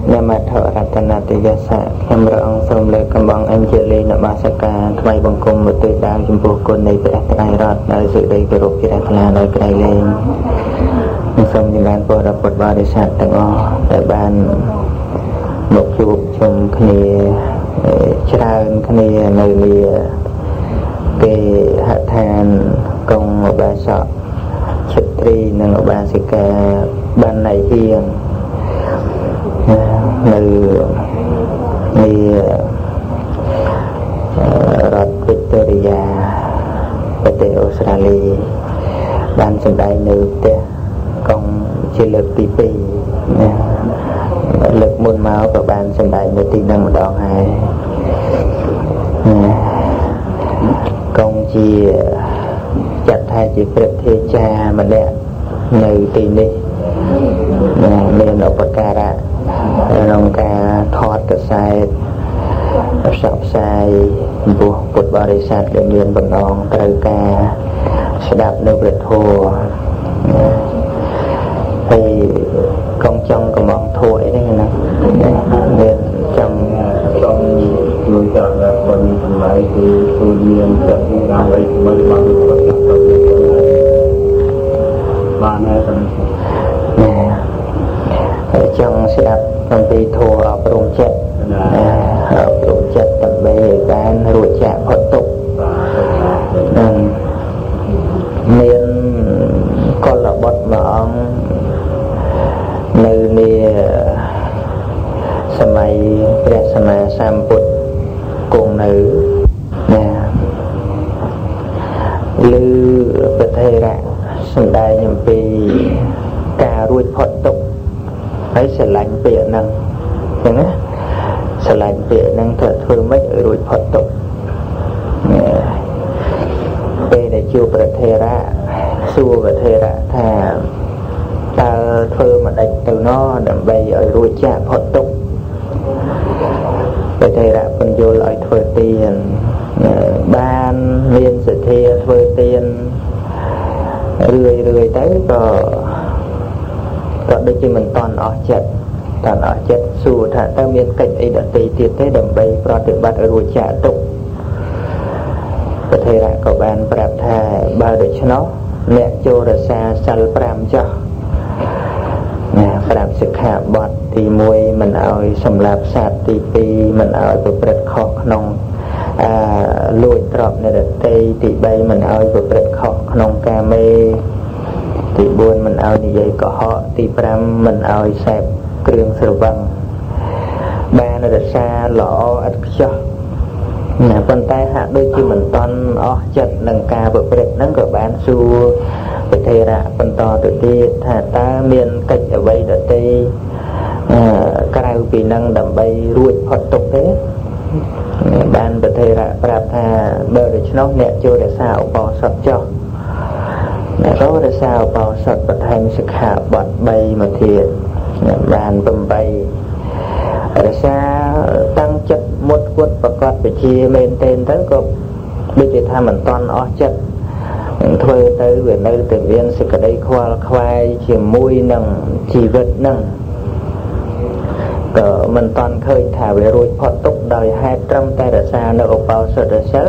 Nhà mặt thọ Ratanati Yasa Kham rộng xông lê cầm bóng anh chị lê nợ ba sa ca Thay bằng cùng một tuyệt đạo chung buộc côn này về trai rọt nơi dự đây cơ rục kia là nơi cây lên xông như bàn bồ đập bột bò để sạch tầng o để bàn một chụp trong khní tràn khní nơi lìa cái hạ than công một bà sọ chất tri nâng một bà sĩ ca ban này hiền nơi Rod Victoriaประเทศออสเตรเลียบ้านสมได้នៅផ្ទះកងជាលើកទី2លើកមុនមកក៏បានសម្ដែងនៅទីនឹងម្ដងហើយកងជាចាត់ថាជាព្រះធេចាម្នាក់នៅទីនេះមានឧបការៈក្នុងការថតកសែតផ្សព្វផ្សាយពុទ្ធបរិស័ទដែលមានបំណងត្រូវការស្ដាប់នៅព្រះធម៌ហើយកងចង់កំងធម៌អីហ្នឹងណាមានចង់ជួយដល់คนទាំងឡាយគឺជួយមានចិត្តដើម្បីមើលបានបានហើយចង់ស្ដាប់អំពីធម៌អប់រំចិត្តអប់រំចិត្តដើម្បីឲ្យបានរួចចាកផុតទុក្ខមានកុលបុត្រមួយអង្គនៅនាសម័យព្រះសម្មាសម្ពុទ្ធគង់នៅណាឮប្រធេរៈសម្ដែងអំពីការរួចផុតទុក្ខហើយស្រឡាញ់ពាក្យហ្នឹងអញ្ចឹងណាស្រឡាញ់ពាក្យហ្នឹងធ្វើម៉េចឲ្យរួចផុតទុក្ខពេលដែលជួបប្រធេរៈសួរប្រធេរៈថាតើធ្វើមិនដេចទៅណោះដើម្បីឲ្យរួចចាកផុតទុក្ខប្រធេរៈពន្យល់ឲ្យធ្វើទានបានមានសទ្ធាធ្វើទានរឿយទៅក៏ដូចជាមិនតន់អស់ចិត្តសួរថាតើមានកិច្ចអីដទៃទៀតទេដើម្បីប្រតិបត្តិឲ្យរួចចាកទុក្ខប្រធេរៈក៏បានប្រាប់ថាបើដូច្នោះអ្នកចូលរក្សាសិល5ចុះប្រាប់សិក្ខាបទទី1មិនឲ្យសម្លាប់សត្វទី2មិនឲ្យប្រព្រឹត្តខុសក្នុងលួចទ្រព្យអ្នកដទៃទី3មិនឲ្យប្រព្រឹត្តខុសក្នុងកាមេទី4មិនឲ្យនិយាយកុហកទី5មិនឲ្យសេពគ្រឿងស្រវឹងបានរក្សាល្អឥតខ្ចោះណាប៉ុន្តែហាក់ដូចជាមិនតន់អស់ចិត្តនឹងការប្រព្រឹត្តហ្នឹងក៏បានសួរប្រធេរៈបន្តទៅទៀតថាតើមានកិច្ចអ្វីដទៃក្រៅពីនឹងដើម្បីរួចផុតទុក្ខទេបានប្រធេរៈប្រាប់ថាបើដូច្នោះអ្នកចូលរក្សាឧបោសថចុះអ្នករក្សាឧបោសថបន្ថែមសិក្ខាបទ3មកទៀតបាន8រក្សាតាំងចិត្តមុតគត់ប្រកបវិជាមែនទែនទៅក៏ដូចជាថាមិនតន់អស់ចិត្តធ្វើទៅវានៅតែមានសេចក្តីខ្វល់ខ្វាយជាមួយនឹងជីវិតហ្នឹងក៏មិនតន់ឃើញថាវារួចផុតទុក្ខដោយហេតុត្រឹមតែរក្សានៅឧបោសថសិល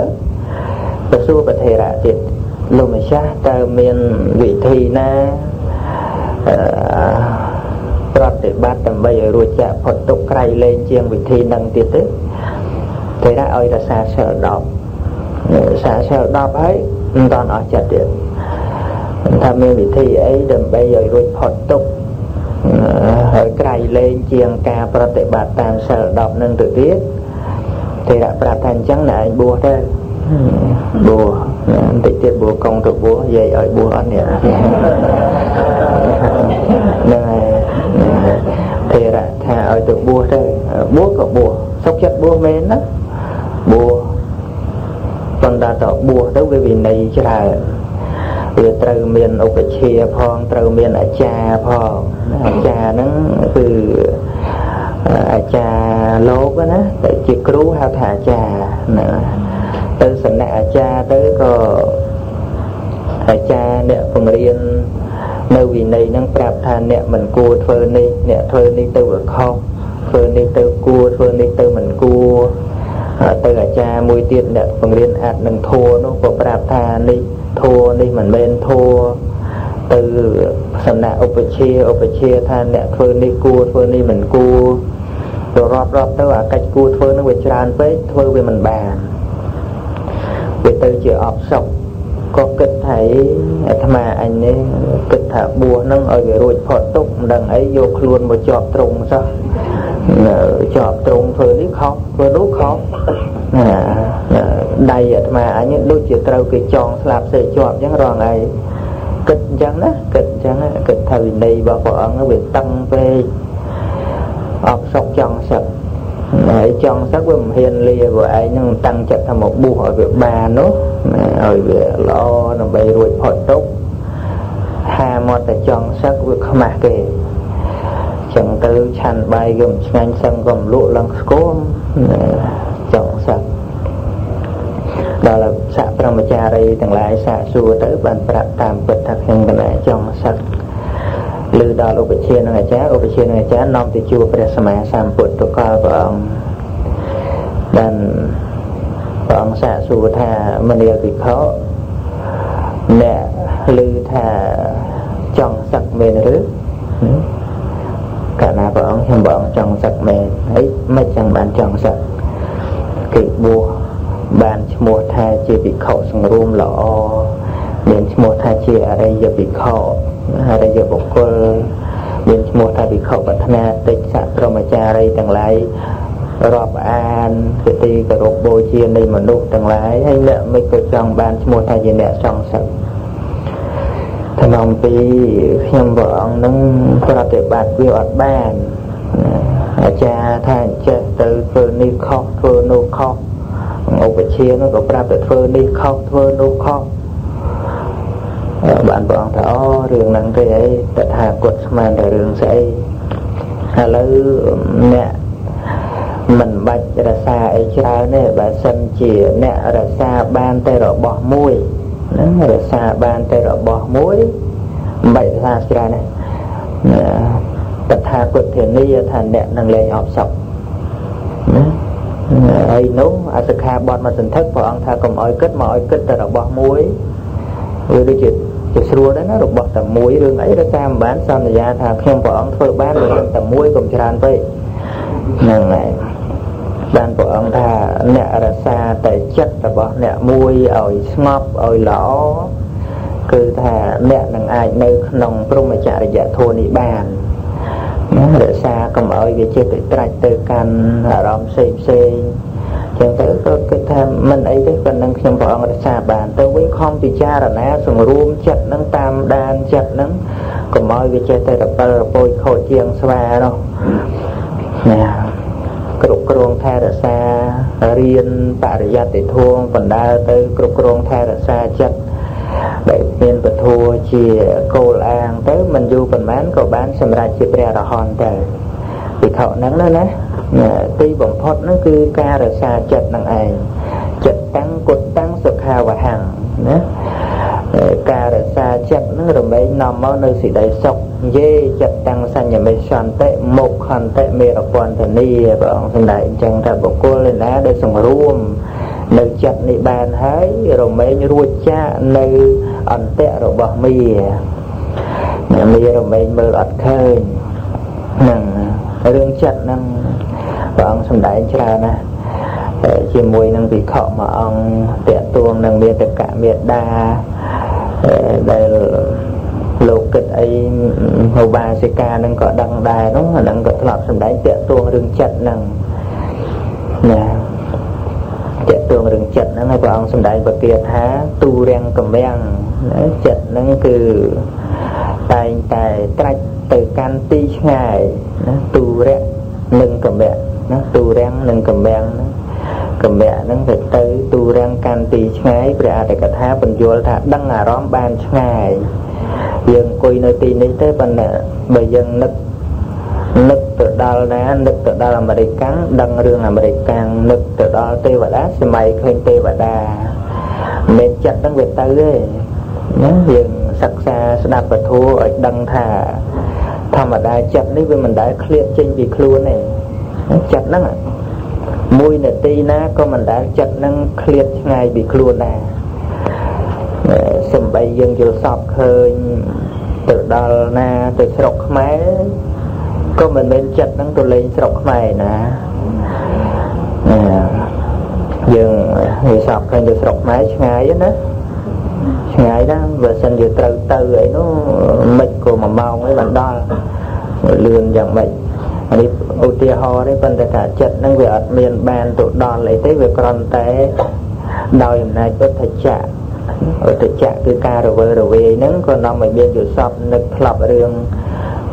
ទៅសួរប្រធេរៈទៀតលោកម្ចាស់តើមានវិធីណាប្រតិបត្តិដើម្បីឲ្យរួចចាកផុតទុក្ខក្រៃលែងជាងវិធីនឹងទៀតទេគេថាឲ្យរក្សាសិល10ហើយមិនតាន់អស់ចិត្តទៀតថាមានវិធីអីដើម្បីឲ្យរួចផុតទុក្ខហើយក្រៃលែងជាងការប្រតិបត្តិតាមសិល10នឹងទៅទៀតគេដាក់ប្រាប់ថាអញ្ចឹងណែឯងបួសទៅបួសបន្តិចទៀតបួសកងទៅបួសនិយាយឲ្យបួសអត់នេះណែធេរៈថាឲ្យទៅបួសទៅបួសក៏បួសសុខចិត្តបួសមែនណាបួសប៉ុន្តែតបួសទៅវាវិន័យច្រើនវាត្រូវមានឧបជាផងត្រូវមានអាចារ្យផងអាចារ្យហ្នឹងគឺអាចារ្យលោកណាតែជាគ្រូហៅថាអាចារ្យណាទៅសំណាក់អាចារ្យទៅក៏អាចារ្យអ្នកបង្រៀននៅវិន័យហ្នឹងប្រាប់ថាអ្នកមិនគួរធ្វើនេះអ្នកធ្វើនេះទៅវាខុស ធ្វើនេះទៅគួរធ្វើនេះទៅមិនគួរទៅអាចារ្យមួយទៀតអ្នកបង្រៀនអាចនឹងធัวនោះក៏ប្រាប់ថានេះធัวនេះមិនមែនធัวទៅសំណាក់ឧបជាថាអ្នកធ្វើនេះគួរធ្វើនេះមិនគួរទៅរាប់ទៅអាកិច្ចគួរធ្វើនឹងវាច្រើនពេកធ្វើវាមិនបានវាទៅជាអបសុខក៏គិតថាអាត្មាអញនេះគិតថាបួសនឹងឲ្យវារួចផុតទុក្ខមិនដឹងអីយកខ្លួនមកជាប់ត្រង់សោះជាប់ត្រង់ធ្វើនេះខុសធ្វើនោះខុសដៃអាត្មាអញដូចជាត្រូវគេចងស្លាប់សេជាប់អញ្ចឹងរងឯងគិតអញ្ចឹងណាគិតអញ្ចឹងគិតថាវិន័យរបស់ព្រះអង្គវាតឹងពេកអបសុខចង់សឹកហើយចង់សឹកវាមិនហ៊ានលាព្រោះឯងនឹងតាំងចិត្តថាមកបួសឲ្យវាបាននោះឲ្យវាល្អដើម្បីរួចផុតទុក្ខហាមកតែចង់សឹកវាខ្មាស់គេចឹងទៅឆាន់បាយក៏មិនឆ្ងាញ់សឹងក៏មិនលក់ឡើងស្គមចង់សឹកដល់សាកប្រមចារីទាំងឡាយសាកសួរទៅបានប្រាប់តាមពិតថាខ្ញុំកណាចង់សឹកឬដល់ឧបជានឹងអាចារ្យនាំទៅជួបព្រះសម្មាសម្ពុទ្ធទៅកលព្រះអង្គបានព្រះអង្គសាកសួរថាមនាលភិក្ខុអ្នកឮថាចង់សឹកមែនឬកាលណាព្រះអង្គខ្ញុំព្រះអង្គចង់សឹកមែនហើយមិនចឹងបានចង់សឹកគេបួសបានឈ្មោះថាជាភិក្ខុសង្រួមល្អមានឈ្មោះថាជាអរិយភិក្ខុអរិយបុគ្គលមានឈ្មោះថាភិក្ខុបឋនាតិចសត្រមចារីទាំងឡាយរាប់អានជាទីគោរពបូជានៃមនុស្សទាំងឡាយហើយអ្នកមិនក៏ចង់បានឈ្មោះថាជាអ្នកចង់សឹកថ្នមពីខ្ញុំព្រះអង្គនឹងប្រតិបត្តិវាអត់បានអាចារ្យថាចេះទៅធ្វើនេះខុសធ្វើនោះខុសឧបជានោះក៏ប្រាប់ទៅធ្វើនេះខុសធ្វើនោះខុសបានព្រះអង្គថាអូរឿងហ្នឹងទេអីតថាគតស្មានតែរឿងស្អីឥឡូវអ្នកមិនបាច់រក្សាអីច្រើនទេបើសិនជាអ្នករក្សាបានតែរបស់មួយណារក្សាបានតែរបស់មួយមិនបាច់រក្សាច្រើនទេតថាគតធានាថាអ្នកនឹងលែងអបសុខណាហើយនោះអសិក្ខាបទមកសន្ធឹកព្រះអង្គថាកុំឲ្យគិតមកឲ្យគិតតែរបស់មួយវាដូចជាស្រួលដែរណារបស់តែមួយរឿងអីរក្សាមិនបានសន្យាថាខ្ញុំព្រះអង្គធ្វើបានរឿងតែមួយកុំច្រើនពេកហ្នឹងហើយបានព្រះអង្គថាអ្នករក្សាតែចិត្តរបស់អ្នកមួយឲ្យស្ងប់ឲ្យល្អគឺថាអ្នកនឹងអាចនៅក្នុងព្រហ្មចរិយធម៌នេះបានណារក្សាកុំឲ្យវាចិត្តទៅត្រាច់ទៅកាន់អារម្មណ៍ផ្សេងចឹងទៅក៏គិតថាមិនអីទេប៉ុណ្ណឹងខ្ញុំព្រះអង្គរក្សាបានទៅវិញខំពិចារណាសង្រួមចិត្តនឹងតាមដានចិត្តនឹងកុំឲ្យវាចេះតែរពិលរពូចខូចជាងស្វានោះណាគ្រប់គ្រងថែរក្សារៀនបរិយត្តិធម៌បណ្ដាលទៅគ្រប់គ្រងថែរក្សាចិត្តដែលមានពធជាគោលអាងទៅមិនយូរប៉ុន្មានក៏បានសម្រេចជាព្រះអរហន្តទៅវិខហ្នឹងណាទីបំផុតហ្នឹងគឺការរក្សាចិត្តនឹងឯងចិត្តតាំងគុតតាំងសុខាវហੰណាការរក្សាចិត្តហ្នឹងរមែងនាំមកនៅសេចក្តីសុខយេចិត្តតាំងសញ្ញមេសន្តិមុខខន្តិមេរពន្ធនីព្រះអង្គសម្ដែងអញ្ចឹងថាបុគ្គលណាដែលសង្រួមនៅចិត្តនេះបានហើយរមែងរួចចាកនៅអន្តៈរបស់មារមែងមើលអត់ឃើញហ្នឹងរឿងចិត្តហ្នឹងព្រះអង្គសម្ដែងច្រើនណាស់ជាមួយនឹងភិក្ខុមួយអង្គតាក់ទងនឹងមេតកមេដាដែលលោកគិតអីឧបាសិកានឹងក៏ដឹងដែរនោះអានឹងក៏ធ្លាប់សម្ដែងតាក់ទងរឿងចិត្តហ្នឹងណាតាក់ទងរឿងចិត្តហ្នឹងហើយព្រះអង្គសម្ដែងបទាថាទូរាំងកំរាំងចិត្តហ្នឹងគឺតែងតែត្រាច់ទៅកាន់ទីឆ្ងាយណាទូរៈនិងកំរាំងណាទូរាំងនិងកំរាំងណាកំរាំងហ្នឹងទៅទូរាំងកាន់ទីឆ្ងាយព្រះអត្តកថាបញ្យល់ថាដឹងអារម្មណ៍បានឆ្ងាយយើងអង្គុយនៅទីនេះទេប៉ុន្តែបើយើងនឹកទៅដល់ណានឹកទៅដល់អាមេរិកកាំងដឹងរឿងអាមេរិកកាំងនឹកទៅដល់ទេវតាសម័យឃើញទេវតាមិនមែនចិត្តហ្នឹងវាទៅទេណាយើងសិក្សាស្ដាប់ពធឲ្យដឹងថាធម្មតាចិត្តនេះវាមិនដែលឃ្លាតចេញពីខ្លួនទេ ចិត្តហ្នឹងមួយនាទីណាក៏មិនដែលចិត្តហ្នឹងឃ្លាតឆ្ងាយពីខ្លួនដែរសំបីយើងយល់សពឃើញទៅដល់ណាទៅស្រុកខ្មែរក៏មិនមែនចិត្តហ្នឹងទៅលេងស្រុកខ្មែរណាយើងយល់សពឃើញទៅស្រុកខ្មែរឆ្ងាយណាឆ្ងាយណាស់បើសិនជាត្រូវទៅអីនោះមិនក៏1ម៉ោងឯងបានដល់លឿនយ៉ាងម៉េចនេះឧទាហរណ៍ទេប៉ុន្តែថាចិត្តហ្នឹងវាអត់មានបានទៅដល់អីទេវាគ្រាន់តែដោយអំណាចឧទ្ធចៈគឺការរវើរវាយហ្នឹងក៏នាំឲ្យមានយល់សពនឹកផ្លាប់រឿង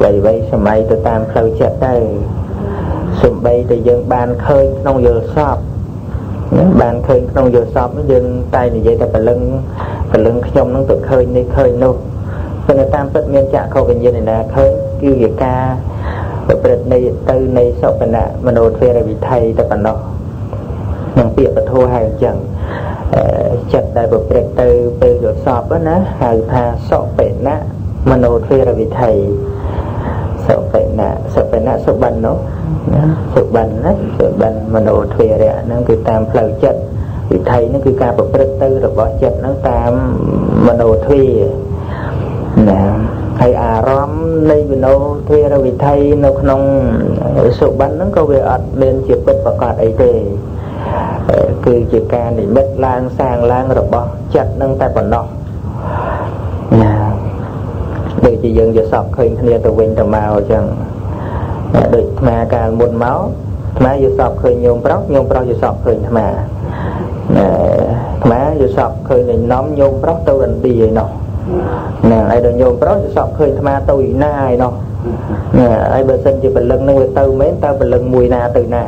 អ្វីសម័យទៅតាមផ្លូវចិត្តទៅសំបីតែយើងបានឃើញក្នុងយល់សពបានឃើញក្នុងយល់សពយើងតែនិយាយតែព្រលឹងខ្ញុំហ្នឹងទៅឃើញនេះឃើញនោះប៉ុន្តែតាមពិតមានចក្ខុវិញ្ញាណឯណាឃើញគឺជាការប្រព្រឹត្តនៃសុបណៈមโนទ្វេរវិថីតែប៉ុណ្ណោះនឹងពាក្យពធហៅអញ្ចឹងចិត្តដែលប្រព្រឹត្តទៅពេលយល់សពណាហៅថាសុបណៈមโนទ្វេរវិថីសុបណៈសុបិននោះសុបិនណាសុបិនមโนទ្វេរៈហ្នឹងគឺតាមផ្លូវចិត្តវិថីហ្នឹងគឺការប្រព្រឹត្តទៅរបស់ចិត្តហ្នឹងតាមមโนទ្វេណាហើយអារម្មណ៍នៃមโนទ្វេរវិថីនៅក្នុងសុបិនហ្នឹងក៏វាអត់មានជាពិតប្រកបអីទេគឺជាការនិមិត្តឡើងសាងឡើងរបស់ចិត្តហ្នឹងតែប៉ុណ្ណោះណាដូចជាយើងយល់សពឃើញគ្នាទៅវិញទៅមកអញ្ចឹងដូចអាត្មាកាលមុនមកអាត្មាយល់សពឃើញញោមប្រុសយល់សពឃើញអាត្មាយល់សពឃើញលេងនំញោមប្រុសទៅឥណ្ឌាឯណោះណាហើយដល់ញោមប្រុសយល់សពឃើញអាត្មាទៅឯណាឯណោះណាហើយបើសិនជាព្រលឹងនឹងវាទៅមែនតើព្រលឹងមួយណាទៅណា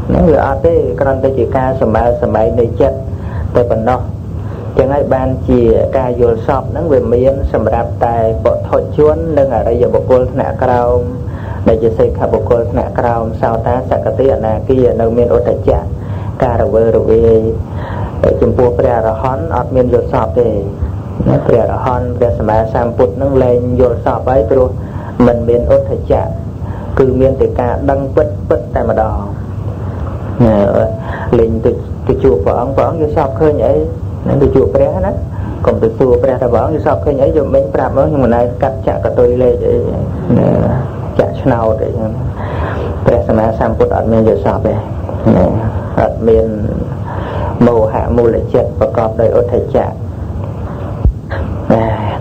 ហ្នឹងវាអត់ទេគ្រាន់តែជាការសម្បែងនៃចិត្តតែប៉ុណ្ណោះចឹងហើយបានជាការយល់សពហ្នឹងវាមានសម្រាប់តែពុទ្ធជននិងអរិយបុគ្គលថ្នាក់ក្រោមដែលជាសិក្ខាបុគ្គលថ្នាក់ក្រោមសោតាសកតិអនាគិនៅមានឧត្តចៈការរវើរវាយចំពោះព្រះអរហន្តអត់មានយល់សពទេណាព្រះអរហន្តព្រះសម្មាសម្ពុទ្ធហ្នឹងលែងយល់សពហើយព្រោះមិនមានឧត្តចៈគឺមានតែការដឹងពិតតែម្ដងណាលេងទៅជួបព្រះអង្គយល់សពឃើញអីនឹងទៅជួបព្រះណាកុំទៅសួរព្រះថាបងយល់សពឃើញអីយកមិញប្រាប់មកខ្ញុំមិនដែរកាត់ចាក់កតុយលេខអីចាក់ឆ្នោតអីហ្នឹងព្រះសម្មាសម្ពុទ្ធអត់មានយល់សពទេអត់មានមោហៈមូលចិត្តប្រកបដោយឧទ្ធចៈ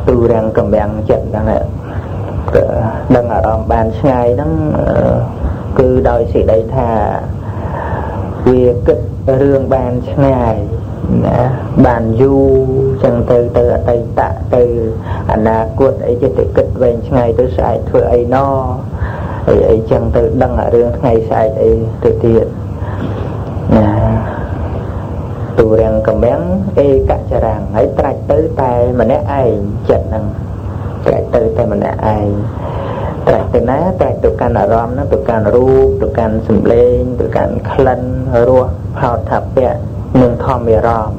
ទូរាំងកំបាំងចិត្តហ្នឹងដឹងអារម្មណ៍បានឆ្ងាយហ្នឹងគឺដោយសេចក្តីថាវាគិតរឿងបានឆ្ងាយណាបានយូរចឹងទៅអតីតទៅអនាគតអីចិត្តទៅគិតវែងឆ្ងាយទៅស្អែកធ្វើអីណអីចឹងទៅដឹងអារឿងថ្ងៃស្អែកអីទៅទៀតណាទូរាំងកំបាំងអេកចរាំងហើយត្រាច់ទៅតែម្នាក់ឯងចិត្តហ្នឹងត្រាច់ទៅតែម្នាក់ឯងត្រាច់ទៅណាត្រាច់ទៅកាន់អារម្មណ៍ហ្នឹងទៅកាន់រូបទៅកាន់សម្លេងទៅកាន់ក្លិនរសផោថភៈនឹងធម្មអារម្មណ៍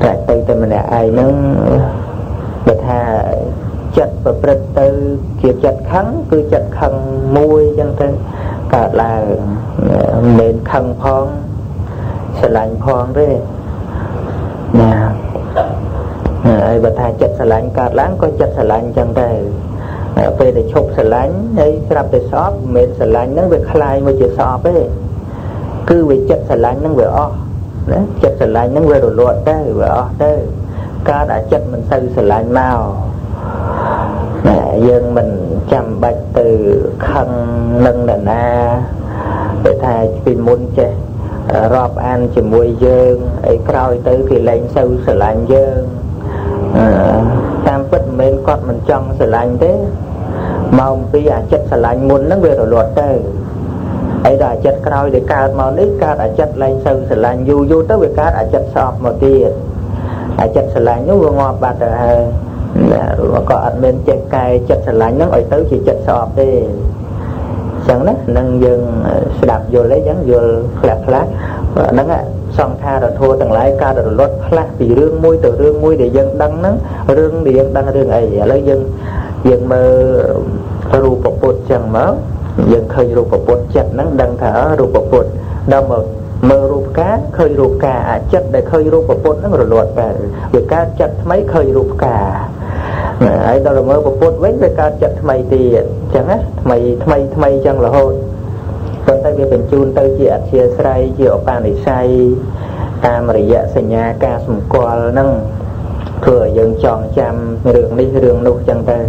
តែទៅម្នាក់ឯងហ្នឹងបើថាចិត្តប្រព្រឹត្តទៅជាចិត្តខឹងគឺចិត្តខឹងមួយអញ្ចឹងទៅកើតឡើងមិនមែនខឹងផងស្រឡាញ់ផងទេណាហើយបើថាចិត្តស្រឡាញ់កើតឡើងក៏ចិត្តស្រឡាញ់អញ្ចឹងដែរពេលដែលឈប់ស្រឡាញ់ហើយស្រាប់តែស្អប់មិនមែនស្រឡាញ់ហ្នឹងវាคล้ายមកជាស្អប់ទេគឺវាចិត្តស្រឡាញ់ហ្នឹងវាអស់ណាចិត្តស្រឡាញ់ហ្នឹងវារលត់ទៅវាអស់ទៅកើតអាចិត្តមិនទៅស្រឡាញ់មកណាយើងមិនចាំបាច់ទៅខឹងនឹងនរណាតែថាពីមុនចេះរាប់អានជាមួយយើងអីក្រោយទៅគេលែងសូវស្រឡាញ់យើងតាមពិតមិនមែនគាត់មិនចង់ស្រឡាញ់ទេមកពីអាចិត្តស្រឡាញ់មុនហ្នឹងវារលត់ទៅហើយដល់អាចិត្តក្រោយដែលកើតមកនេះកើតអាចិត្តលែងសូវស្រឡាញ់យូរទៅវាកើតអាចិត្តស្អប់មកទៀតអាចិត្តស្រឡាញ់នោះវាងាប់បាត់ទៅហើយក៏អត់មានចេះកែចិត្តស្រឡាញ់ហ្នឹងឲ្យទៅជាចិត្តស្អប់ទេអញ្ចឹងណានឹងយើងស្ដាប់យល់អីចឹងយល់ខ្លះហ្នឹងសង្ខារធម៌ទាំងឡាយកើតរលត់ខ្លះពីរឿងមួយទៅរឿងមួយដែលយើងដឹងហ្នឹងរឿងដែលយើងដឹងរឿងអីឥឡូវយើងមើលរូបពុទ្ធចឹងមក យើងឃើញរូបពុទ្ធចិត្តហ្នឹងដឹងថារូបពុទ្ធដល់មកមើលរូបកាឃើញរូបកាអាចិត្តដែលឃើញរូបពុទ្ធហ្នឹងរលត់ទៅវាកើតចិត្តថ្មីឃើញរូបកាហើយដល់មើលពុទ្ធវិញវាកើតចិត្តថ្មីទៀតអញ្ចឹងណាថ្មីអញ្ចឹងរហូតប៉ុន្តែវាបញ្ជូនទៅជាអធិស្រ័យជាឧបនិស្ស័យតាមរយៈសញ្ញាការសម្គាល់ហ្នឹងធ្វើឲ្យយើងចងចាំរឿងនេះរឿងនោះអញ្ចឹងទៅ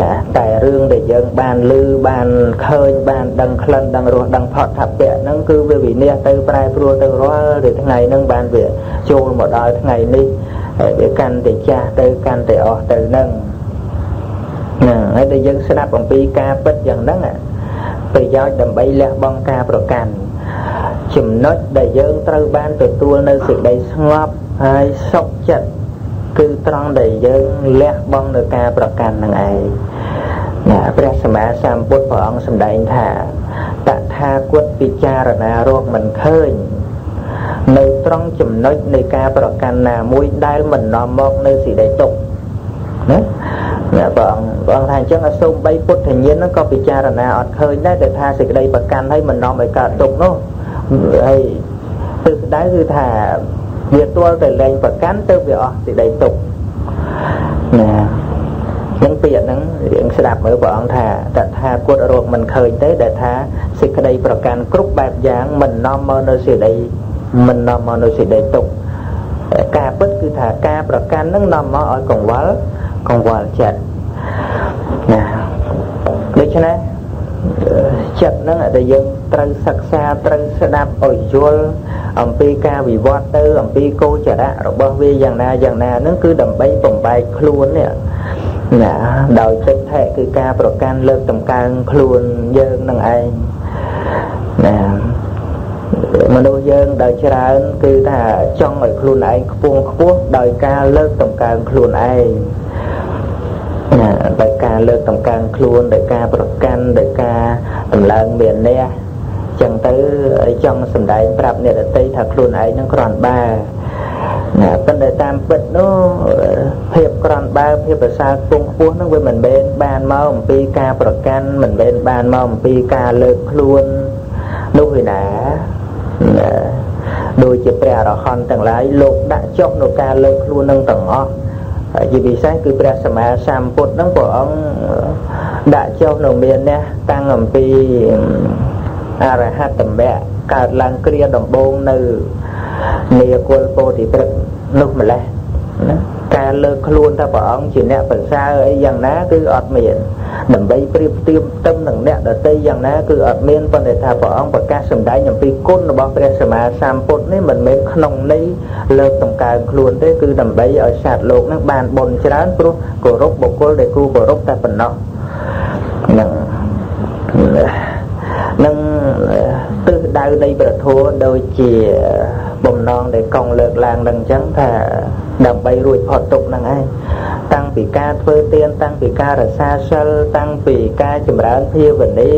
ណាតែរឿងដែលយើងបានឮបានឃើញបានដឹងក្លិនដឹងរសដឹងផុតថពៈហ្នឹងគឺវាវិនិច្ឆ័យទៅប្រែប្រួលទៅរាល់តែថ្ងៃហ្នឹងបានវាចូលមកដល់ថ្ងៃនេះហើយវាកាន់តែចាស់ទៅកាន់តែអស់ទៅហ្នឹងណាហើយតែយើងស្ដាប់អំពីការពិតយ៉ាងហ្នឹងប្រយោជន៍ដើម្បីលះបង់ការប្រកាន់ចំណុចដែលយើងត្រូវបានទទួលនៅសេចក្តីស្ងប់ហើយសុខចិត្តគឺត្រង់ដែលយើងលះបង់នៅការប្រកាន់នឹងឯងណាព្រះសម្មាសម្ពុទ្ធព្រះអង្គសម្ដែងថាតថាគតពិចារណារកមិនឃើញនៅត្រង់ចំណុចនៃការប្រកាន់ណាមួយដែលមិននាំមកនៅសេចក្តីទុក្ខណាព្រះអង្គថាអញ្ចឹងអសូមបីពុទ្ធញ្ញាណហ្នឹងក៏ពិចារណាអត់ឃើញដែរតែថាសេចក្តីប្រកាន់ឲ្យមិននាំឲ្យកើតទុក្ខនោះហើយទិសដៅគឺថាវាទាល់តែលែងប្រកាន់ទៅវាអស់សេចក្តីទុក្ខណានឹងពាក្យហ្នឹងយើងស្ដាប់មើលព្រះអង្គថាតថាគតរកមិនឃើញទេដែលថាសេចក្តីប្រកាន់គ្រប់បែបយ៉ាងមិននាំមកនៅសេចក្តីទុក្ខការពិតគឺថាការប្រកាន់ហ្នឹងនាំមកឲ្យកង្វល់ចិត្តណាដូច្នេះចិត្តហ្នឹងដែលយើងត្រូវសិក្សាត្រូវស្ដាប់ឲ្យយល់អំពីការវិវត្តទៅអំពីកោចរៈរបស់វាយ៉ាងណាហ្នឹងគឺដើម្បីបំបែកខ្លួននេះណាដោយចិត្តថេគឺការប្រកាន់លើកតម្កើងខ្លួនយើងនឹងឯងណាមនុស្សយើងដោយច្រើនគឺថាចង់ឲ្យខ្លួនឯងខ្ពង់ខ្ពស់ដោយការលើកតម្កើងខ្លួនឯងណាដោយការលើកតម្កើងខ្លួនដោយការប្រកាន់ដោយការតម្លើងមានះចឹងទៅចង់សម្ដែងប្រាប់អ្នកដទៃថាខ្លួនឯងនឹងគ្រាន់បើណាប៉ុន្តែតាមពិតនោះភាពគ្រាន់បើភាពប្រសើរខ្ពង់ខ្ពស់នោះវាមិនមែនបានមកអំពីការប្រកាន់មិនមែនបានមកអំពីការលើកខ្លួននោះទេណាដូចជាព្រះអរហន្តទាំងឡាយលោកដាក់ចុះនៅការលើកខ្លួននឹងទាំងអស់ជាពិសេសគឺព្រះសម្មាសម្ពុទ្ធហ្នឹងព្រះអង្គដាក់ចុះនៅមាននេះតាំងអំពីអរហត្តមគ្គកើតឡើងគ្រាដំបូងនៅនាគលពោធិព្រឹក្សនោះម្លេះណាការលើកខ្លួនថាព្រះអង្គជាអ្នកប្រសើរអីយ៉ាងណាគឺអត់មានដើម្បីប្រៀបធៀបទៅនឹងអ្នកដទៃយ៉ាងណាគឺអត់មានប៉ុន្តែថាព្រះអង្គប្រកាសសម្ដែងអំពីគុណរបស់ព្រះសម្មាសម្ពុទ្ធនេះមិនមែនក្នុងន័យលើកតម្កើងខ្លួនទេគឺដើម្បីឲ្យសត្វលោកនឹងបានបុណ្យច្រើនព្រោះគោរពបុគ្គលដែលគួរគោរពតែប៉ុណ្ណោះនឹងទិសដៅនៃព្រះធម៌ដូចជាបំណងដែលកង់លើកឡើងនឹងអញ្ចឹងថាដើម្បីរួចផុតទុក្ខហ្នឹងឯងតាំងពីការធ្វើទានតាំងពីការរក្សាសិលតាំងពីការចម្រើនភាវនា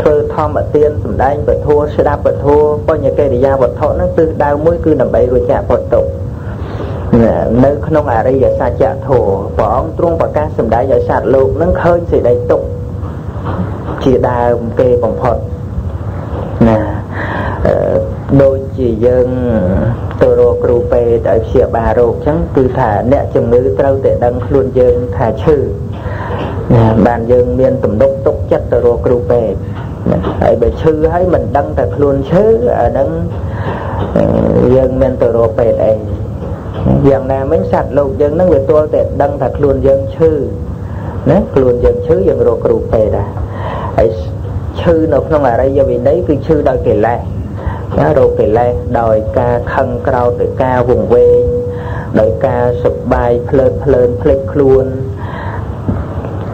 ធ្វើធម្មទានសម្ដែងពធស្ដាប់ពធបញ្ញកិរិយាវត្ថុហ្នឹងទិសដៅមួយគឺដើម្បីរួចចាកផុតទុក្ខនៅក្នុងអរិយសច្ចធម៌ព្រះអង្គទ្រង់ប្រកាសសម្ដែងឲ្យសត្វលោកនឹងឃើញសេចក្តីទុក្ខជាដើមគេបំផុតណាដូចជាយើងទៅរកគ្រូពេទ្យឲ្យព្យាបាលរោគអញ្ចឹងគឺថាអ្នកជំងឺត្រូវតែដឹងខ្លួនយើងថាឈឺណាបានយើងមានទំនុកទុកចិត្តទៅរកគ្រូពេទ្យហើយបើឈឺហើយមិនដឹងតែខ្លួនឈឺអាហ្នឹងយើងមានទៅរកពេទ្យអីយ៉ាងណាមិញសត្វលោកយើងហ្នឹងវាទាល់តែដឹងថាខ្លួនយើងឈឺណាខ្លួនយើងឈឺយើងរកគ្រូពេទ្យដែរហើយឈឺនៅក្នុងអរិយវិន័យគឺឈឺដោយកិលេសណារោគកិលេសដោយការខឹងក្រោធដោយការវង្វេងដោយការសប្បាយភ្លើតភ្លើនភ្លេចខ្លួន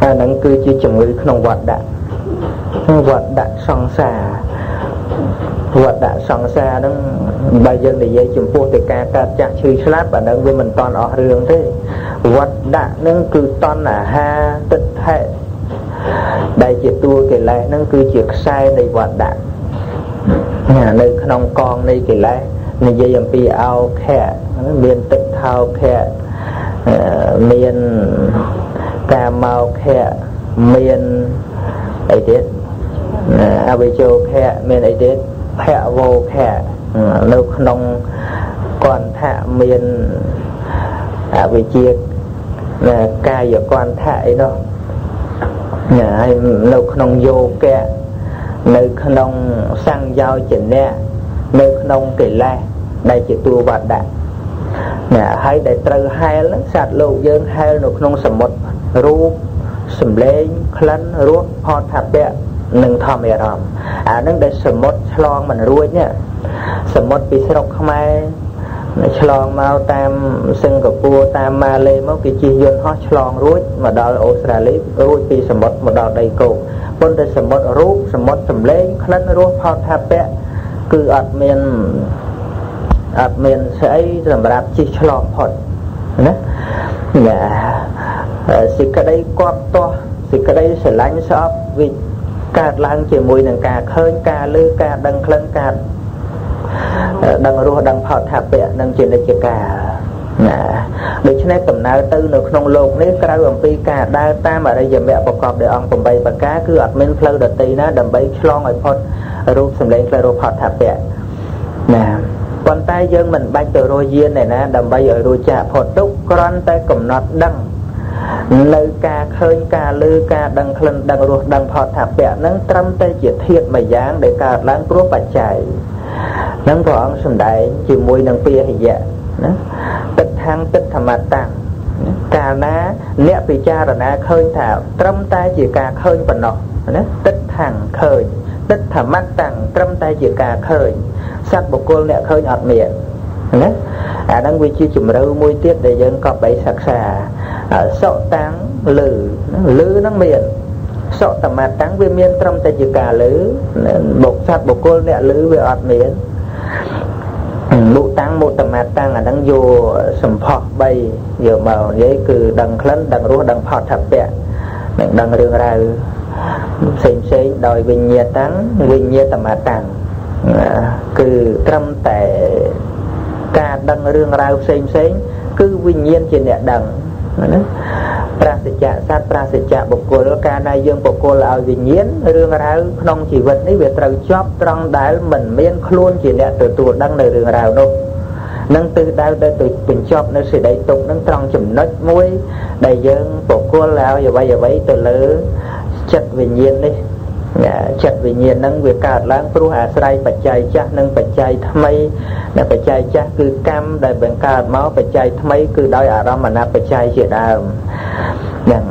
អាហ្នឹងគឺជាជំងឺក្នុងវដ្តសង្សារហ្នឹងបើយើងនិយាយចំពោះទៅការកើតចាស់ឈឺស្លាប់អាហ្នឹងវាមិនតាន់អស់រឿងទេវដ្តហ្នឹងគឺតណ្ហាទិដ្ឋិដែលជាតួកិលេសហ្នឹងគឺជាខ្សែនៃវដ្តនៅក្នុងកងនៃកិលេសនិយាយអំពីអោខៈមានទឹកថោខៈមានកាមោខៈមានអីទៀត អវិជោខៈមានអីទៀតភវោខៈនៅក្នុងគន្ធៈមានអវិជាកាយគន្ធៈអីនោះហើយនៅក្នុងយោគៈនៅក្នុងសង្យោជនៈនៅក្នុងកិលេសដែលជាតួវត្តៈហើយដែលត្រូវហែលសត្វលោកយើងហែលនៅក្នុងសមុទ្ររូបសម្លេងក្លិនរសផតថាពៈនិងធម្មអារម្មណ៍អានឹងដែលសមុទ្រឆ្លងមិនរួចសមុទ្រពីស្រុកខ្មែរឆ្លងមកតាមសិង្ហបុរីតាមម៉ាឡេមកគេជិះយន្តហោះឆ្លងរួចមកដល់អូស្ត្រាលីរួចពីសមុទ្រមកដល់ដីគោកប៉ុន្តែសមុទ្ររូបសមុទ្រសម្លេងក្លិនរសផតថាពៈគឺអត់មានស្អីសម្រាប់ជិះឆ្លងផុតណាសេចក្តីគប់ទាស់សេចក្តីស្រឡាញ់ស្អប់វាកើតឡើងជាមួយនឹងការឃើញការឮការដឹងក្លិនការដឹងរសដឹងផតថាពៈនឹងជានិច្ចកាលណាដូច្នេះដំណើរទៅនៅក្នុងโลกនេះក្រៅអំពីការដើរតាមអរិយមគ្គប្រកបដោយអង្គ8ប្រការគឺអត់មានផ្លូវដទៃណាដើម្បីឆ្លងឲ្យផុតរូបសម្លេងក្លិនរសផតថាពៈណាប៉ុន្តែយើងមិនបាច់ទៅរស់យានឯណាដើម្បីឲ្យរួចចាកផុតទុក្ខគ្រាន់តែកំណត់ដឹងនៅការឃើញការឮការដឹងក្លិនដឹងរសដឹងផតថាពៈហ្នឹងត្រឹមតែជាធាតុមួយយ៉ាងដែលកើតឡើងព្រោះបច្ច័យនឹងព្រះអង្គសម្ដែងជាមួយនឹងពាហយៈណាទឹកខាងទឹកធម្មតាំងកាលណាអ្នកពិចារណាឃើញថាត្រឹមតែជាការឃើញប៉ុណ្ណោះណាទឹកខាងឃើញទឹកធម្មតាំងត្រឹមតែជាការឃើញសត្វបុគ្គលអ្នកឃើញអត់មានណាអាហ្នឹងវាជាជំរឿមួយទៀតដែលយើងក៏បីសិក្សាសុតាំងលឺហ្នឹងមានសុតមតាំងវាមានត្រឹមតែជាការលឺបុគ្គសត្វបុគ្គលអ្នកលឺវាអត់មានមុតាំងមុតមតាំងអាហ្នឹងយកសម្ផស្ស3យកមកនិយាយគឺដឹងក្លិនដឹងរសដឹងផតថាពៈនិងដឹងរឿងរ៉ាវផ្សេងដោយវិញ្ញាតាំងវិញ្ញាតមតាំងគឺត្រឹមតែការដឹងរឿងរ៉ាវផ្សេងគឺវិញ្ញាណជាអ្នកដឹងណាប្រាសចាកសត្វប្រាសចាកបុគ្គលកាលណាយើងបុគ្គលឲ្យវិញ្ញាណរឿងរ៉ាវក្នុងជីវិតនេះវាត្រូវចប់ត្រង់ដែលមិនមានខ្លួនជាអ្នកទទួលដឹងនៅរឿងរ៉ាវនោះនឹងទិសដៅដែលទៅបញ្ចប់នៅសេចក្តីទុក្ខនឹងត្រង់ចំណុចមួយដែលយើងបុគ្គលឲ្យអ្វីទៅលើចិត្តវិញ្ញាណនេះចិត្តវិញ្ញាណហ្នឹងវាកើតឡើងព្រោះអាស្រ័យបច្ច័យចាស់និងបច្ច័យថ្មីដែលបច្ច័យចាស់គឺកម្មដែលបង្កើតមកបច្ច័យថ្មីគឺដោយអារម្មណ៍បច្ច័យជាដើមហ្នឹង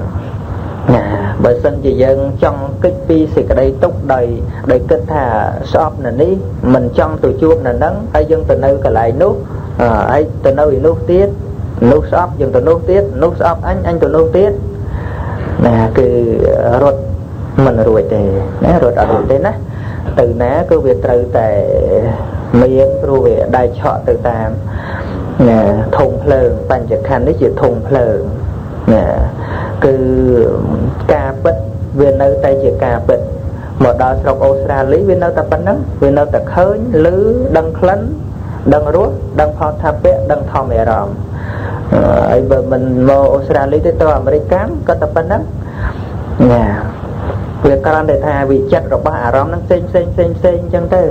ណាបើសិនជាយើងចង់គិតពីសេចក្តីទុក្ខដោយគិតថាស្អប់នៅនេះមិនចង់ទៅជួបនៅហ្នឹងហើយយើងទៅនៅកន្លែងនោះហើយទៅនៅឯនោះទៀតនោះស្អប់យើងទៅនោះទៀតនោះស្អប់អញទៅនោះទៀតណាគឺរត់មិនរួចទេណារត់អត់រួចទេណាទៅណាគឺវាត្រូវតែមានព្រោះវាដៃឆក់ទៅតាមណាធុងភ្លើងបញ្ចក្ខន្ធនេះជាធុងភ្លើងណាគឺការពិតវានៅតែជាការពិតមកដល់ស្រុកអូស្ត្រាលីវានៅតែប៉ុណ្្នឹងវានៅតែឃើញឮដឹងក្លិនដឹងរសដឹងផតថាពៈដឹងធម្មអារម្មណ៍ហើយបើមិនមកអូស្ត្រាលីទេទៅអាមេរិកកាំក៏តែប៉ុណ្្នឹងណាវាគ្រាន់តែថាវិចិត្ររបស់អារម្មណ៍ហ្នឹងផ្សេងអញ្ចឹងទៅ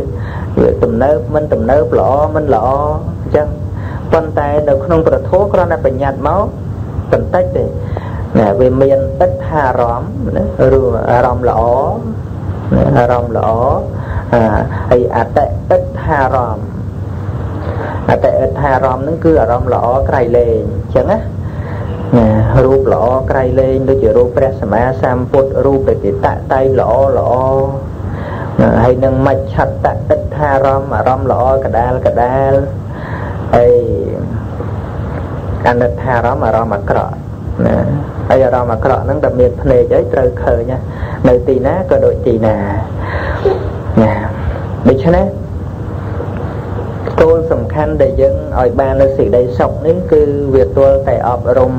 វាទំនើបមិនទំនើបល្អមិនល្អអញ្ចឹងប៉ុន្តែនៅក្នុងប្រធោគ្រាន់តែបញ្ញត្តិមកបន្តិចទេណាវាមានអិដ្ឋារម្មណ៍ណាឬអារម្មណ៍ល្អអារម្មណ៍ល្អហើយអតិអិដ្ឋារម្មណ៍អតិអិដ្ឋារម្មណ៍ហ្នឹងគឺអារម្មណ៍ល្អក្រៃលែងអញ្ចឹងណារូបល្អក្រៃលែងដូចជារូបព្រះសម្មាសម្ពុទ្ធរូបដែលគេតាក់តែងល្អហើយនឹងមច្ឆតអិដ្ឋារម្មណ៍អារម្មណ៍ល្អកដាលហើយអនិដ្ឋារម្មណ៍អារម្មណ៍អាក្រក់ណាហើយអារម្មណ៍អាក្រក់ហ្នឹងតែមានភ្នែកអីត្រូវឃើញនៅទីណាក៏ដូចទីណាណាដូច្នេះគោលសំខាន់ដែលយើងឲ្យបាននៅសេចក្តីសុខនេះគឺវាទល់តែអប់រំ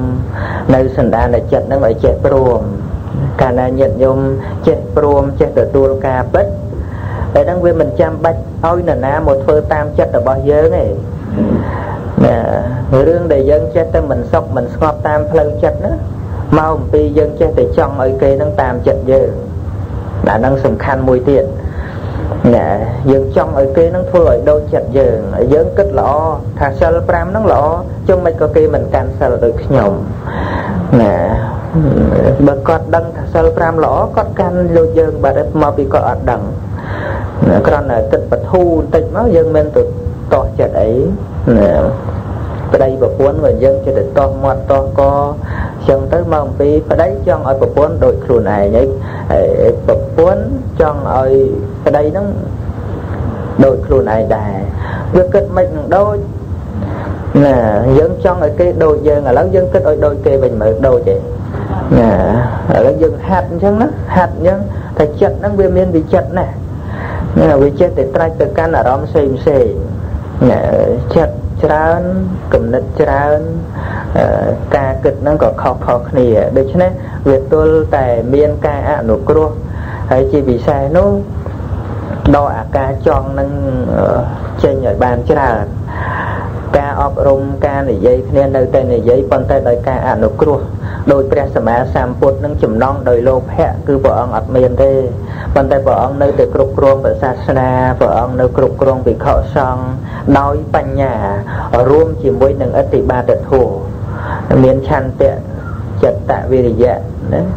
នៅសន្តានចិត្តហ្នឹងឲ្យចេះព្រមកាលណាញាតិញោមចេះព្រមចេះទទួលការពិតតែហ្នឹងវាមិនចាំបាច់ឲ្យនរណាមកធ្វើតាមចិត្តរបស់យើងទេណារឿងដែលយើងចេះតែមិនសុខមិនស្ងប់តាមផ្លូវចិត្តណាមកអំពីយើងចេះតែចង់ឲ្យគេហ្នឹងតាមចិត្តយើង đã nâng sầm khăn mùi tiền nè dương trong ở kia nó thua ở đâu chặt dương kết lọ thà sờ pram nó lọ trong mấy có kia mình can sờ được nhom nè bậc cọt đăng thà sờ pram lọ cọt can lô dương bà đất mau bị cọt đằng còn là tịch bạch thu tịch máu dương men tụt to chặt ấy nè đây bà cuốn và dân cho được to mọt to co chân tới mong vì ở đấy trong ở bà cuốn đội khuôn này nhé bà cuốn trong ở đây nó đội khuôn này đài việc kết mình đôi nè dân trong ở cái đôi dân là lớn dân kết ở đôi kia mình mở đôi chị nè ở lớn dân hạt chân đó hạt nhân thầy chật nó viên miên bị chật nè vì chết thì trai từ căn ở đó xem nè chật trán cầm nứt trán ca kịch nó có khó khó nè được chứ nè việc tôi tại miền ca ạ nụ cua hay chỉ vì sao nó đo à ca chọn nâng trên nhảy bàn trán ca ọp rung ca này dây nên nơi tên này dây con tay đời ca ạ nụ cua đôi pre sầm á sam put nâng chùm non đời lô phe cứ vợ ông ọp miền thế con tay vợ ông nơi từ cục cruông ở sa vợ ông nơi cục cruông bị khọ xong nói bánh nhàរួមchỉ mỗi nâng ít thì ba đợt thù miền chăn tệ chặt tạ vì dạ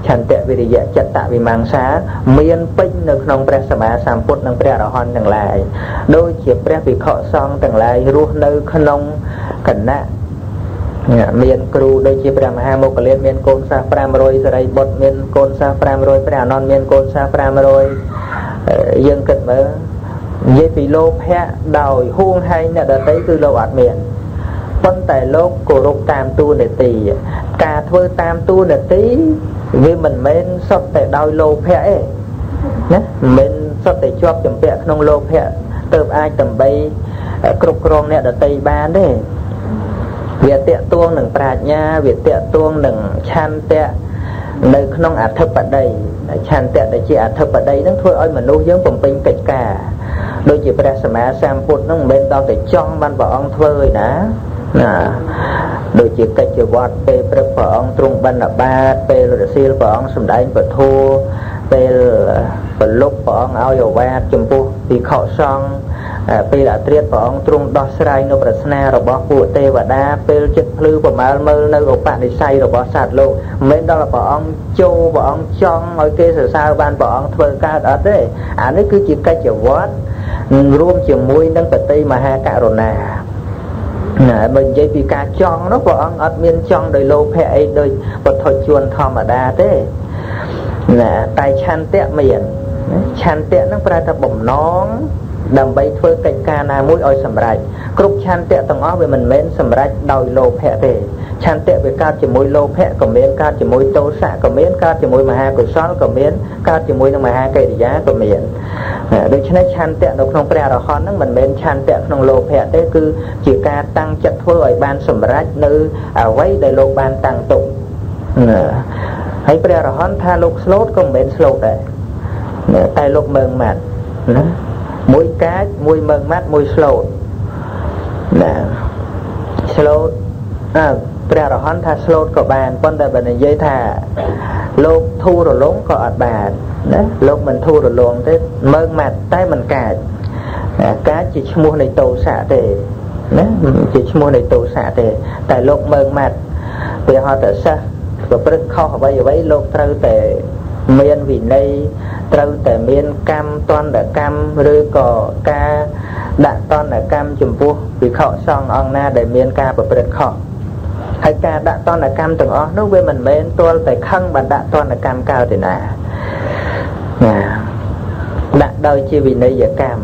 chăn tệ vì dạ chặt tạ vì mang xá miền pin nâng nông pre sầm á sam put nâng pre đỏ hòn nâng lại đôi chỉ pre bị khọ xong nâng lại ruột nơi nông cẩn nạ miền kêu đôi chia pram hai một liên miền côn sa pram rồi rồi bột miền côn sa pram rồi pram non miền côn sa pram rồi dân kịch mở dây phi lô phe đòi huông hay nè đã thấy từ lâu ạt miền phân tài lô cổ rục tam tu để tì cả thưa tam tu để tí vì mình men sắp tại đòi lô phe nhé mình sắp tại cho chấm phe không lô phe từ ai tầm bay cục rong nè đã tây ban đấy việc tệ tuông nâng prạt nha việc tệ tuông nâng chan tệ nơi không ạt thấp ở đây chan tệ để chỉ ạt thấp ở đây nó thôi ơi mà nuôi giống bồng pin kịch cả đôi chỉ prad sama sam put nó bên đau để chong ban vợ ông thôi đã nè đôi chỉ kịch chỉ vọt pe vợ ông trung ban là ba pe rồi xil vợ ông sầm đánh vợ thua pe vợ lúc vợ ông ao dầu ba chấm pu thì khọ xongពេល ត្រៀតព្រះអង្គទ្រង់ដោះស្រាយនៅប្រស្នារបស់ពួកទេវតាពេលចិត្តភ្លឺប្រមាលមើលនៅឧបនិស្ស័យរបស់សត្វលោកមិនដល់ព្រះអង្គចូលព្រះអង្គចង់ឲ្យគេសរសើរបានព្រះអង្គធ្វើកើតអត់ទេអានេះគឺជាកិច្ចវត្តរួមជាមួយនឹងបតីមហាករុណាណាបើនិយាយពីការចង់នោះព្រះអង្គអត់មានចង់ដោយលោភៈអីដោយវត្ថុជួនធម្មតាទេណាតែឆន្ទៈមានឆន្ទៈនឹងប្រែថាបំណងដើម្បីធ្វើកិច្ចការណាមួយឲ្យសម្រេចគ្រប់ឆន្ទៈទាំងអស់វាមិនមែនសម្រេចដោយលោភៈទេឆន្ទៈវាកើតជាមួយលោភៈក៏មានកើតជាមួយទោសៈក៏មានកើតជាមួយមហាកុសលក៏មានកើតជាមួយនឹងមហាកិរិយាក៏មានដូច្នេះឆន្ទៈនៅក្នុងព្រះអរហន្តហ្នឹងមិនមែនឆន្ទៈក្នុងលោភៈទេគឺជាការតាំងចិត្តធ្វើឲ្យបានសម្រេចនៅអ្វីដែលលោកបានតាំងទុកហើយព្រះអរហន្តថាលោកស្លូតក៏មិនមែនស្លូតដែរតែលោកមើងម៉ាត់ណាមួយកាចមួយមើងម៉ាត់មួយស្លូតណាស្លូតព្រះអរហន្តថាស្លូតក៏បានប៉ុន្តែបើនិយាយថាលោកធូររលុងក៏អត់បានណាលោកមិនធូររលុងទេមើងម៉ាត់តែមិនកាចកាចជាឈ្មោះនៃទោសៈទេណាជាឈ្មោះនៃទោសៈទេតែលោកមើងម៉ាត់ព្រះហត្ថសិស្សប្រព្រឹត្តខុសអ្វីលោកត្រូវតែមានវិន័យត្រូវតែមានកម្មតន្តកម្មឬក៏ការដាក់តន្តកម្មចំពោះភិក្ខុសង្ឃអង្គណាដែលមានការប្រព្រឹត្តខុសហើយការដាក់តន្តកម្មទាំងអស់នោះវាមិនមែនទាល់តែខឹងបានដាក់តន្តកម្មកើតទេណាដាក់ដោយជាវិន័យកម្ម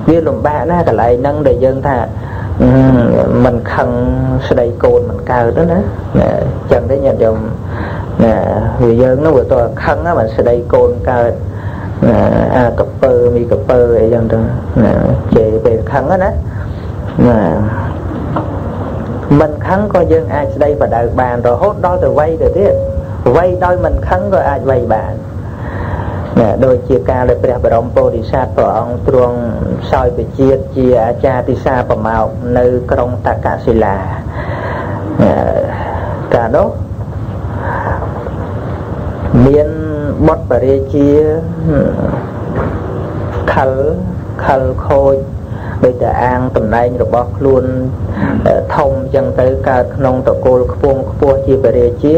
វាលំបាកណាស់កន្លែងហ្នឹងដែលយើងថាមិនខឹងស្ដីកូនមិនកើតទេណាអញ្ចឹងទេញាតិញោមណាវាយើងនោះវាតើខឹងមិនស្ដីកូនកើតអាកពើមីកពើអីចឹងទៅណាជេរពេលខឹងណាណាមិនខឹងក៏យើងអាចស្ដីបដៅបានរហូតដល់ទៅវ័យទៅទៀតវ័យដោយមិនខឹងក៏អាចវ័យបានណាដូចជាការដែលព្រះបរមពោធិសត្វព្រះអង្គទ្រង់សោយបជាតិជាអាចារ្យទិសាប្រមោកនៅក្រុងតកសិលាកាលនោះមាន បត់បរិជាខលខូចដោយតែអាងតំណែងរបស់ខ្លួនធំចឹងទៅកើតក្នុងតកូលខ្ពង់ខ្ពស់ជាបរិជា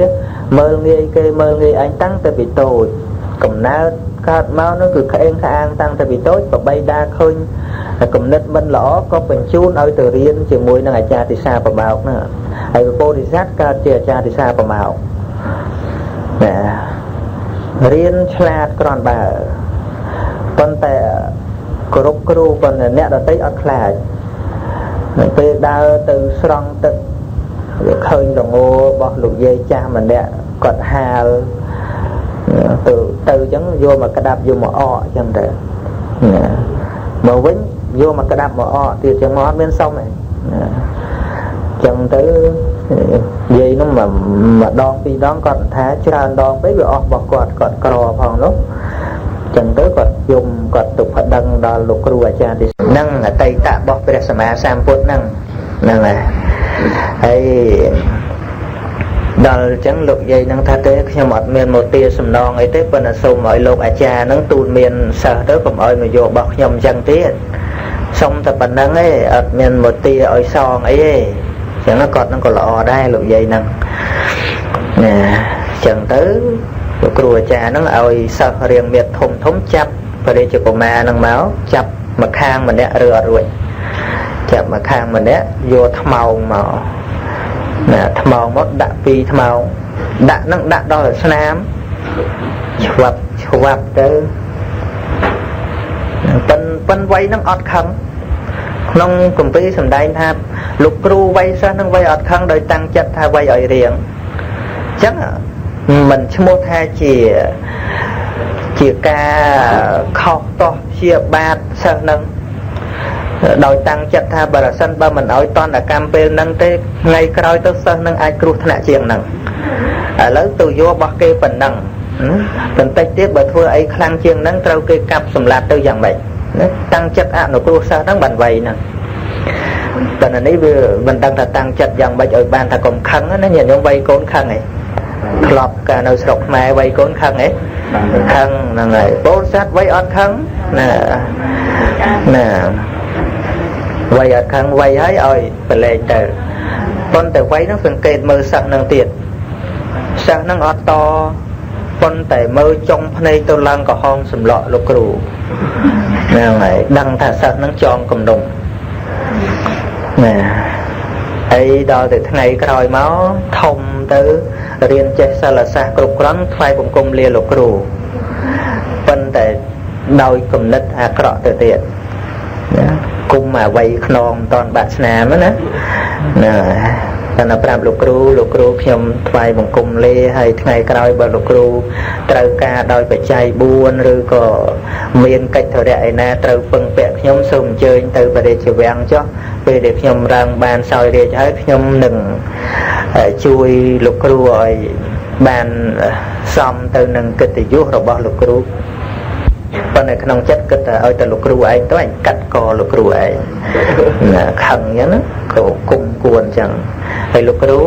មើលងាយគេមើលងាយអញតាំងតែពីតូចកំណើតកើតមកនោះគឺក្អេងក្អាងតាំងតែពីតូចប្របីដាឃើញគំនិតមិនល្អក៏បញ្ជូនឲ្យទៅរៀនជាមួយនឹងអាចារ្យទិសាប្រមោកណាហើយពុទ្ធិស័ក្តិកើតជាអាចារ្យទិសាប្រមោកណារៀនឆ្លាតក្រនបើប៉ុន្តែគ្រប់គ្រូប៉ុន្តែអ្នកដទៃអត់ខ្លាចពេលដើរទៅស្រង់ទឹកវាឃើញរងោរបស់លោកយាយចាស់ម្នាក់គាត់ហាលទៅអញ្ចឹងយកមកក្តាប់យកមកអកអញ្ចឹងទៅមកវិញយកមកក្តាប់មកអកទៀតចឹងមកអត់មានសុំទេចឹងទៅនិយាយនោះមកដងពីរដងគាត់ថាច្រើនដងពេកវាអស់របស់គាត់ក្រផងនោះចឹងទៅគាត់យំគាត់ទុកប្តឹងដល់លោកគ្រូអាចារ្យទេសហ្នឹងអតីតរបស់ព្រះសម្មាសម្ពុទ្ធហ្នឹងហើយដល់អញ្ចឹងលោកយាយហ្នឹងថាទេខ្ញុំអត់មានមកទាសំណងអីទេប៉ុន្តែសូមឲ្យលោកអាចារ្យហ្នឹងទូលមានសិស្សទៅកុំឲ្យមកយករបស់ខ្ញុំអញ្ចឹងទៀតសុំតែប៉ុណ្្នឹងឯងអត់មានមកទាឲ្យសងអីទេអញ្ចឹងគាត់ហ្នឹងក៏ល្អដែរលោកយាយហ្នឹងណាអញ្ចឹងទៅលោកគ្រូអាចារ្យហ្នឹងឲ្យសិស្សរៀងមៀតធំចាប់បរិជ្ជកុមារហ្នឹងមកចាប់មកខាងម្នាក់ឬអត់រួចចាប់មកខាងម្នាក់យកថ្មោងមកណាថ្មោងមកដាក់ពីថ្មោងដាក់នឹងដាក់ដល់ស្នាមឆ្វាប់ទៅប៉ិនវ័យនឹងអត់ខឹងក្នុងគម្ពីរសម្ដែងថាលោកគ្រូវ័យសិស្សនឹងវ័យអត់ខឹងដោយតាំងចិត្តថាវ័យឲ្យរៀងអញ្ចឹងមិនឈ្មោះថាជាការខុសទោសជាបាបសិស្សនឹងដោយតាំងចិត្តថាបើសិនបើមិនឲ្យតន្តកម្មពេលហ្នឹងទេថ្ងៃក្រោយទៅសិស្សនឹងអាចគ្រោះថ្នាក់ជាងហ្នឹងឥឡូវទៅយករបស់គេប៉ុណ្ណឹងបន្តិចទៀតបើធ្វើអីខ្លាំងជាងហ្នឹងត្រូវគេកាប់សម្លាប់ទៅយ៉ាងម៉េចតាំងចិត្តអនុគ្រោះសិស្សហ្នឹងបានវ័យហ្នឹងតែនេះវាមិនដឹងថាតាំងចិត្តយ៉ាងម៉េចឲ្យបានថាកុំខឹងណាញាតិញោមវ័យកូនខឹងឯងធ្លាប់កាលនៅស្រុកខ្មែរវ័យកូនខឹងឯងខឹងហ្នឹងហើយពោធិសត្វវ័យអត់ខឹងណាវ័យអត់ខឹងវ័យហើយឲ្យប្រឡែងទៅប៉ុន្តែវ័យហ្នឹងសង្កេតមើលសិស្សហ្នឹងទៀតសិស្សហ្នឹងអត់តប៉ុន្តែមើលចុងភ្នែកទៅឡើងក្រហមសម្លក់លោកគ្រូហ្នឹងហើយដឹងថាសិស្សហ្នឹងចងគំនុំណាហើយដល់ទៅថ្ងៃក្រោយមកធំទៅរៀនចេះសិលសាស្ត្រគ្រប់គ្រាន់ថ្វាយបង្គំលាលោកគ្រូប៉ុន្តែដោយគំនិតអាក្រក់ទៅទៀតណាគុំអាវ័យខ្នងមិនតាន់បាត់ស្នាមណាតែប្រាប់លោកគ្រូខ្ញុំថ្វាយបង្គំលាហើយថ្ងៃក្រោយបើលោកគ្រូត្រូវការដោយបច្ច័យ4ឬក៏មានកិច្ចធរៈឯណាត្រូវពឹងពាក់ខ្ញុំសូមអញ្ជើញទៅបរិជ្ជវាំងចុះពេលដែលខ្ញុំឡើងបានសោយរាជហើយខ្ញុំនឹងជួយលោកគ្រូឲ្យបានសមទៅនឹងកិត្តិយសរបស់លោកគ្រូប៉ុន្តែក្នុងចិត្តគិតថាឲ្យតែលោកគ្រូឯងទៅអញកាត់កលោកគ្រូឯងណាខឹងអញ្ចឹងណាក៏គុំគួនអញ្ចឹងហើយលោកគ្រូ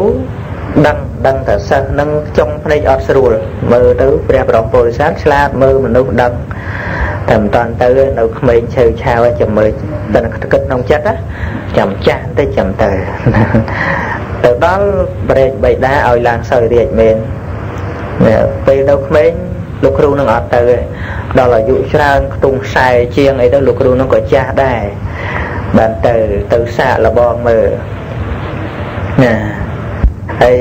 ដឹងថាសិស្សនឹងចុងភ្នែកអត់ស្រួលមើលទៅព្រះបរមពុទ្ធសាសនាឆ្លាតមើលមនុស្សដឹងតែមិនតាន់ទៅនៅក្មេងឆើឆាវចាំមើលតែគិតក្នុងចិត្តណាចាំចាស់តិចចាំទៅដល់ប្រេកបៃតាឲ្យឡើងសោយរាជមែនពេលនៅក្មេងលោកគ្រូនឹងអត់ទៅដល់អាយុច្រើនខ្ទង់40ជាងអីទៅលោកគ្រូនឹងក៏ចាស់ដែរបានទៅសាកលបងមើលណាហើយ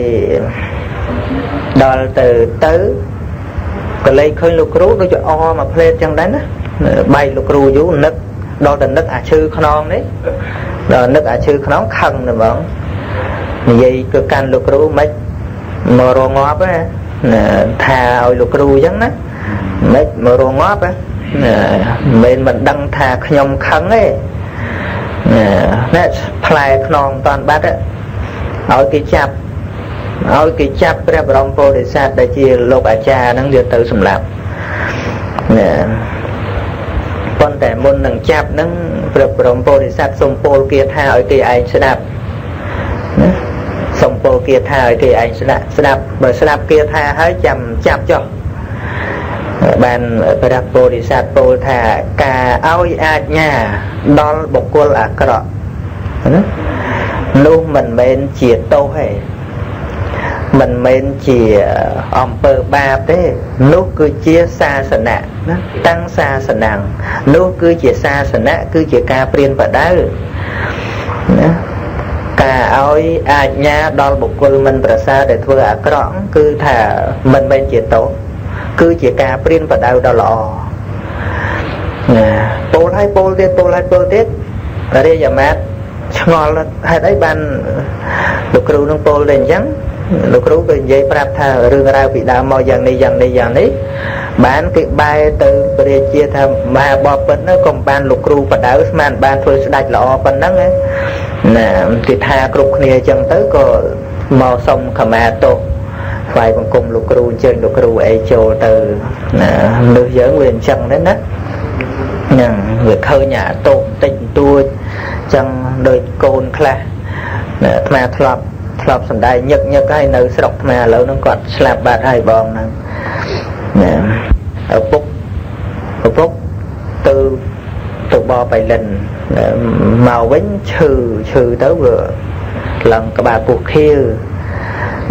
ដល់ទៅក៏លេចឃើញលោកគ្រូដូចជាអមកផ្លេតចឹងដែរណាបែកលោកគ្រូយូរនឹកដល់តែនឹកអាឈឺខ្នងនេះដល់នឹកអាឈឺខ្នងខឹងតែហ្មងនិយាយគឺកាន់លោកគ្រូមិនមករងាប់ណាថាឲ្យលោកគ្រូអញ្ចឹងណាមិនមករងាប់ណាមិនដឹងថាខ្ញុំខឹងទេណាផ្លែខ្នងតាន់បាត់ឲ្យគេចាប់ព្រះបរមពុទ្ធិស័ក្តិដែលជាលោកអាចារ្យហ្នឹងយកទៅសម្លាប់ណាប៉ុន្តែមុននឹងចាប់ហ្នឹងព្រះបរមពុទ្ធិស័ក្តិសូមពោលគាថាឲ្យគេឯងស្ដាប់ណាសូមពោលគាថាឲ្យគេឯងស្ដាប់បើស្ដាប់គាថាហើយចាំចាប់ចុះ ban pra bồ đề sát bồ thà cả oi ạt nhà đo bộc côn à cọ lúc mình bên chia tô hay mình bên chia pơ ba thế lúc cứ chia xa sân nạ tăng xa sân nàng lúc cứ chia xa sân nạ cứ chia ca priên và đá cả oi ạt nhà đo bộc côn mình pra sa để thưa à cọ cứ thà mình bên chia tô cứ chỉ ca priên và đau đau lọ bố hai bố tiết ở đây giờ mát ngon là hai đấy ban lục rù nông bố lên trắng lục rù về dây prap tha rừng rau bị đau mò dần này bán cái bài từ đây chia tham mà bò bên nó còn ban lục rù và đau man ban thôi đạch lọ bên đó ấy nè thì tha cục kia chân tới có mò sông khama tô phải bằng cùng lục rù chơi lục rù ấy châu từ nước giới nguyên chân đến đó người khơi nhà tôm tình tua chân đôi côn kla mà thọp sầm đai nhật cái nơi sọc mà lâu nó còn slap bạt hai bòn nè ở phúc từ bò bảy lần màu bánh trừ tới vừa lần các bà buộc khiêu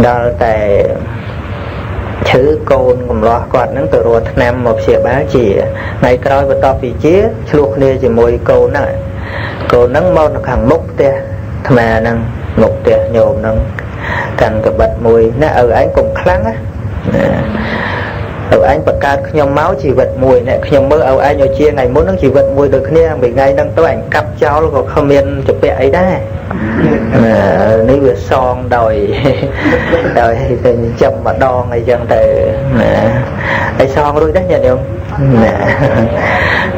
đó tại chữ côn cùng lo còn nó từ rồi năm một xẻ bá chỉ ngày coi và to vì chia luộc nè chỉ mùi côn này côn nắng mau nó hàng mốc te mà năng mốc te nhôm nắng cần cái bật mùi nó ở anh cùng kháng á ở anh bật ca nhom máu chỉ vật mùi này nhom mơ ở anh rồi chia ngày muốn nó chỉ vật mùi được nè bị ngày đang tôi ảnh cặp cháu còn không miên chụp vẽ ấy đấy nếu vừa son đòi chồng mà đo ngày chân từ ấy son rồi đấy nhận không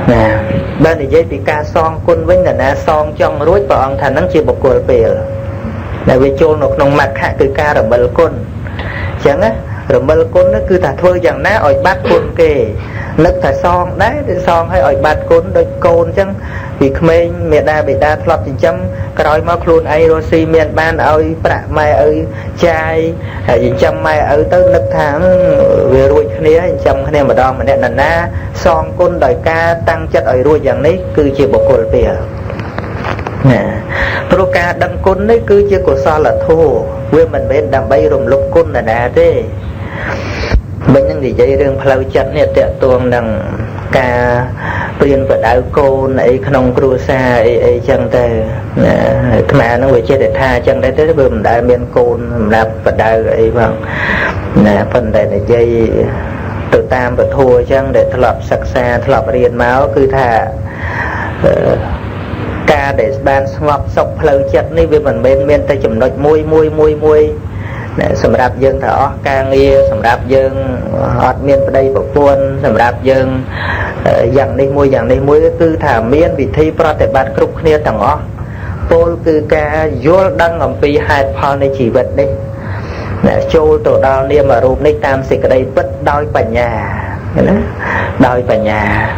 nè bên thì dây bị ca son quân với là son trong rối vào ông thành nó chia một cột về là vì chôn một nòng mặt hạ từ ca rồi bờ côn chẳng á rồi bờ côn nó cứ thà thôi chẳng ná ỏi bát côn kề nấc thà son đấy son hay ỏi bát côn đôi côn chẳng vì mình mẹ đa bị đa thọp chính chấm cái mà luôn ai rồi xi miền ban ơi bạ mai ơi chai chính chấm mai ơi tới nấc tháng về ruồi kia chấm kia mà đo mà nè na son côn đời ca tăng chất ở ruồi dạng đấy cứ chỉ một cột bìa nè proca đăng côn đấy cứ chỉ của so là thô quê mình bên đầm bay rùm lục côn là đà thế bên những gì dây rừng phơi chặt nè tẹt tuồng đằng ca priên và đau cô này không cua xa ấy chân tề mà nó về chơi để tha chân đấy tới bơm đại miền côn đạp và đau ấy vâng nè phần này là dây tự tam và thua chân để thọp sặc xa thọp riêng máu cứ thà ca để ban ngọc sọc phơi chặt ní vì mình bên tay chùm nói mui sầm đạp dương thở ca nghe sầm đạp dương hot miên ở đây bộ buôn sầm đạp dương dạng đi muối cứ thả miên vì thi pro để bạn cục nia tầng ó pol cứ ca vô đăng ngầm pi hai pol này chỉ vật đi châu tổ đào nia mà rụp này tam xịt ở đây bất đôi bản nhà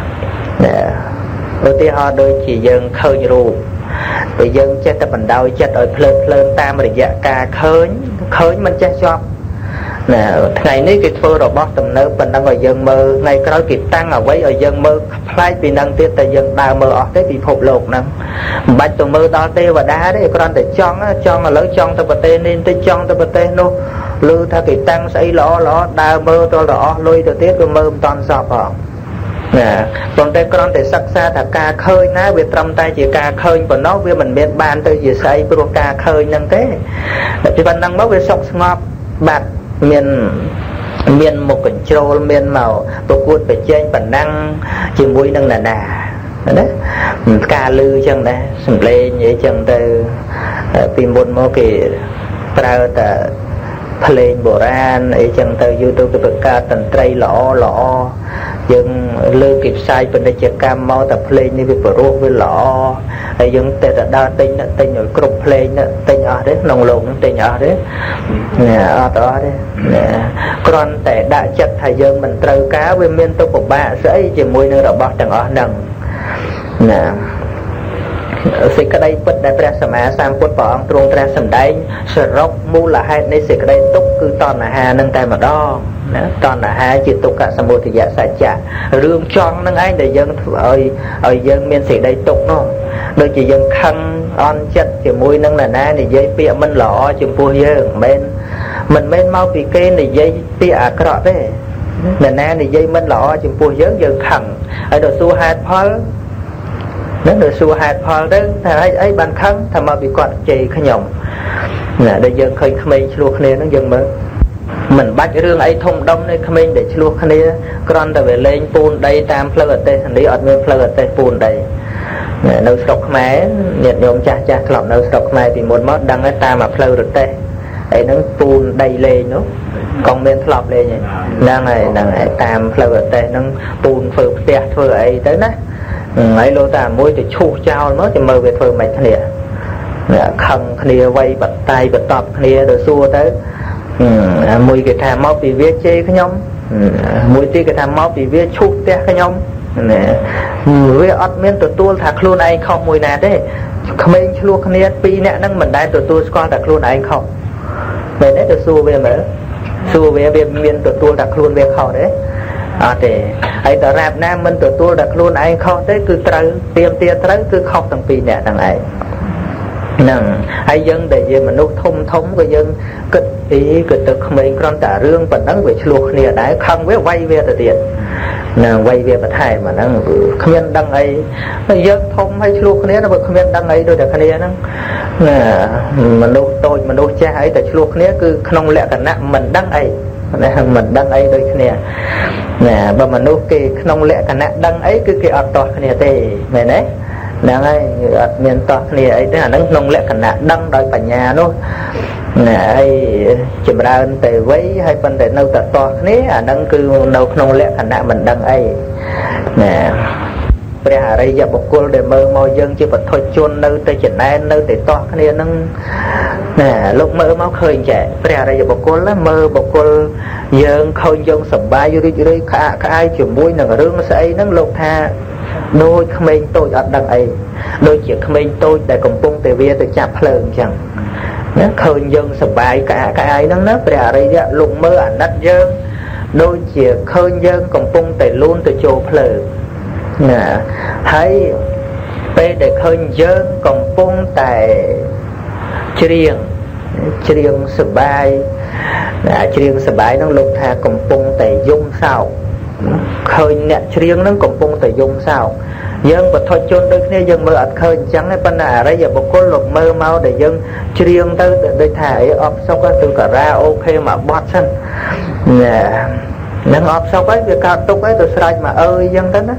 đôi tiên họ đôi chỉ dương khơi rụp bây giờ chết ta mình đau chết ở phơn tam rồi dạ ca khơi mình chết cho nè ngày ní cái phơ rồi bóp tầm nơ mình đang ở dân mơ ngày cái đó kịp tăng ở với ở dân mơ phải vì năng tiết tại dân đào mơ ở đấy bị phục lột nè bạch tụi mơ đo tê và đá đấy con để chọn là lớn chọn ta bật tên nên tới chọn ta bật tên nô lư tha kịp tăng xây lõ đào mơ to lõ lôi từ tiết của mơ toàn sọp họ nè còn đây con để sắc xa thà ca khơi ná việc trong tay chỉ ca khơi và nó với mình biết ban tới gì xây pro ca khơi năng thế thì bạn năng mất về sọc ngọt bạc miền một control miền màu tôi cuốn về trên bản năng chỉ mũi năng là đấy ca lư chân đây sầm lên vậy chân từ phim buồn mô kỳ prao ta lên bộ ran ấy chân từ YouTube cái ca tần tray lọ dân lư kịp sai bên đây chỉ cam mau tập lên như việc pro với lọ ấy dân tệ là đa tinh rồi cục lên tinh ở đấy nòng lồng tinh ở đấy nè ở đó đấy nè còn tệ đã chặt thời dân mình trâu cá với miên tôi của bà sẽ chỉ mùi nữa là bọt chẳng ở nằng nè សេចក្តីពិតដែលព្រះសម្មាសម្ពុទ្ធព្រះអង្គទ្រង់ត្រាស់សម្ដែងសរុបមូលហេតុនៃសេចក្តីទុក្ខគឺតណ្ហានឹងតែម្ដងណាតណ្ហាជាទុក្ខសមុទយសច្ចៈរឿងចង់នឹងឯងដែលយើងធ្វើឲ្យយើងមានសេចក្តីទុក្ខនោះដូចជាយើងខឹងអន់ចិត្តជាមួយនឹងនរណានិយាយពាក្យមិនល្អចំពោះយើងមិនមែនមកពីគេនិយាយពាក្យអាក្រក់ទេនរណានិយាយមិនល្អចំពោះយើងខឹងហើយដល់សួរហេតុផលនឹងទៅសួរហេតុផលទៅថាអីបានខឹងថាមកពីគាត់ជេរខ្ញុំណាដែលយើងឃើញក្មេងឆ្លោះគ្នាហ្នឹងយើងមើលមិនបាច់រឿងអីធំដុំទេក្មេងដែលឆ្លោះគ្នាគ្រាន់តែវាលេងពូនដីតាមផ្លូវអទេសនីអត់មានផ្លូវអទេសពូនដីនៅស្រុកខ្មែរញាតិញោមចាស់ធ្លាប់នៅស្រុកខ្មែរពីមុនមកដឹងហើយតាមផ្លូវរទេសអីហ្នឹងពូនដីលេងនោះកងមានធ្លាប់លេងហ្នឹងហើយតាមផ្លូវអទេសហ្នឹងពូនធ្វើផ្ទះធ្វើអីទៅណាហើយលោតាមួយទៅឈូសចោលមកចាំមើលវាធ្វើមិនគ្នាខឹងគ្នាវ័យបតៃបតប់គ្នាទៅសួរទៅមួយគេថាមកពីវាជេរខ្ញុំមួយទៀតគេថាមកពីវាឈូសផ្ទះខ្ញុំណាវាអត់មានទទួលថាខ្លួនឯងខុសមួយណាទេក្មេងឆ្លោះគ្នាពីរនាក់ហ្នឹងមិនដែលទទួលស្គាល់តែខ្លួនឯងខុសមែនទេទៅសួរវាមើលសួរវាមានទទួលតែខ្លួនវាខុសទេអត់ទេហើយតើរាបណាមិនទទួលតែខ្លួនឯងខុសទេគឺត្រូវទៀមទាត្រូវគឺខុសទាំងពីរនាក់ហ្នឹងឯងហ្នឹងហើយយើងដែលជាមនុស្សធំក៏យើងគិតគិតទៅក្មេងគ្រាន់តែរឿងប៉ុណ្ណឹងវាឆ្លោះគ្នាដែរខឹងវាវាយវាទៅទៀតណាវាយវាបន្ថែមអាហ្នឹងគ្មានដឹងអីហើយយើងធំហើយឆ្លោះគ្នាទៅគ្មានដឹងអីដូចតែគ្នាហ្នឹងណាមនុស្សតូចមនុស្សចាស់អីតែឆ្លោះគ្នាគឺក្នុងលក្ខណៈមិនដឹងអីណាមិនដឹងអីដូចគ្នាណាបើមនុស្សគេក្នុងលក្ខណៈដឹងអីគឺគេអត់តោះគ្នាទេមែនទេហ្នឹងហើយអត់មានតោះគ្នាអីទេអាហ្នឹងក្នុងលក្ខណៈដឹងដោយបញ្ញានោះណាហើយចម្រើនទៅវ័យហើយប៉ុន្តែនៅតែតោះគ្នាអាហ្នឹងគឺនៅក្នុងលក្ខណៈមិនដឹងអីណាព្រះអរិយបុគ្គលដែលមើលមកយើងជាបឋិជននៅតែចំណែននៅតែតោះគ្នាហ្នឹងណាលោកមើលមកឃើញចេះព្រះអរិយបុគ្គលមើលបុគ្គលយើងឃើញយើងសប្បាយរីករាយក្អាកក្អាយជាមួយនឹងរឿងស្អីហ្នឹងលោកថាដូចក្មេងតូចអត់ដឹងអីដូចជាក្មេងតូចដែលកំពុងតែវាទៅចាប់ភ្លើងអញ្ចឹងណាឃើញយើងសប្បាយក្អាកក្អាយហ្នឹងណាព្រះអរិយលោកមើលអាណិតយើងដូចជាឃើញយើងកំពុងតែលូនទៅចូលភ្លើងណាហើយពេលដែលឃើញយើងកំពុងតែច្រៀងសប្បាយច្រៀងសប្បាយហ្នឹងលោកថាកំពុងតែយំសោកឃើញអ្នកច្រៀងហ្នឹងកំពុងតែយំសោកយើងបឋិជនដូចគ្នាយើងមើលអត់ឃើញអញ្ចឹងទេប៉ុន្តែអរិយបុគ្គលលោកមើលមកដែលយើងច្រៀងទៅដូចថាអីអបសុកទៅការ៉ាអូខេមកបត់សិនណានឹងអបសុកហើយវាកើតទុកហើយទៅស្រេចមកអើយអញ្ចឹងទៅណា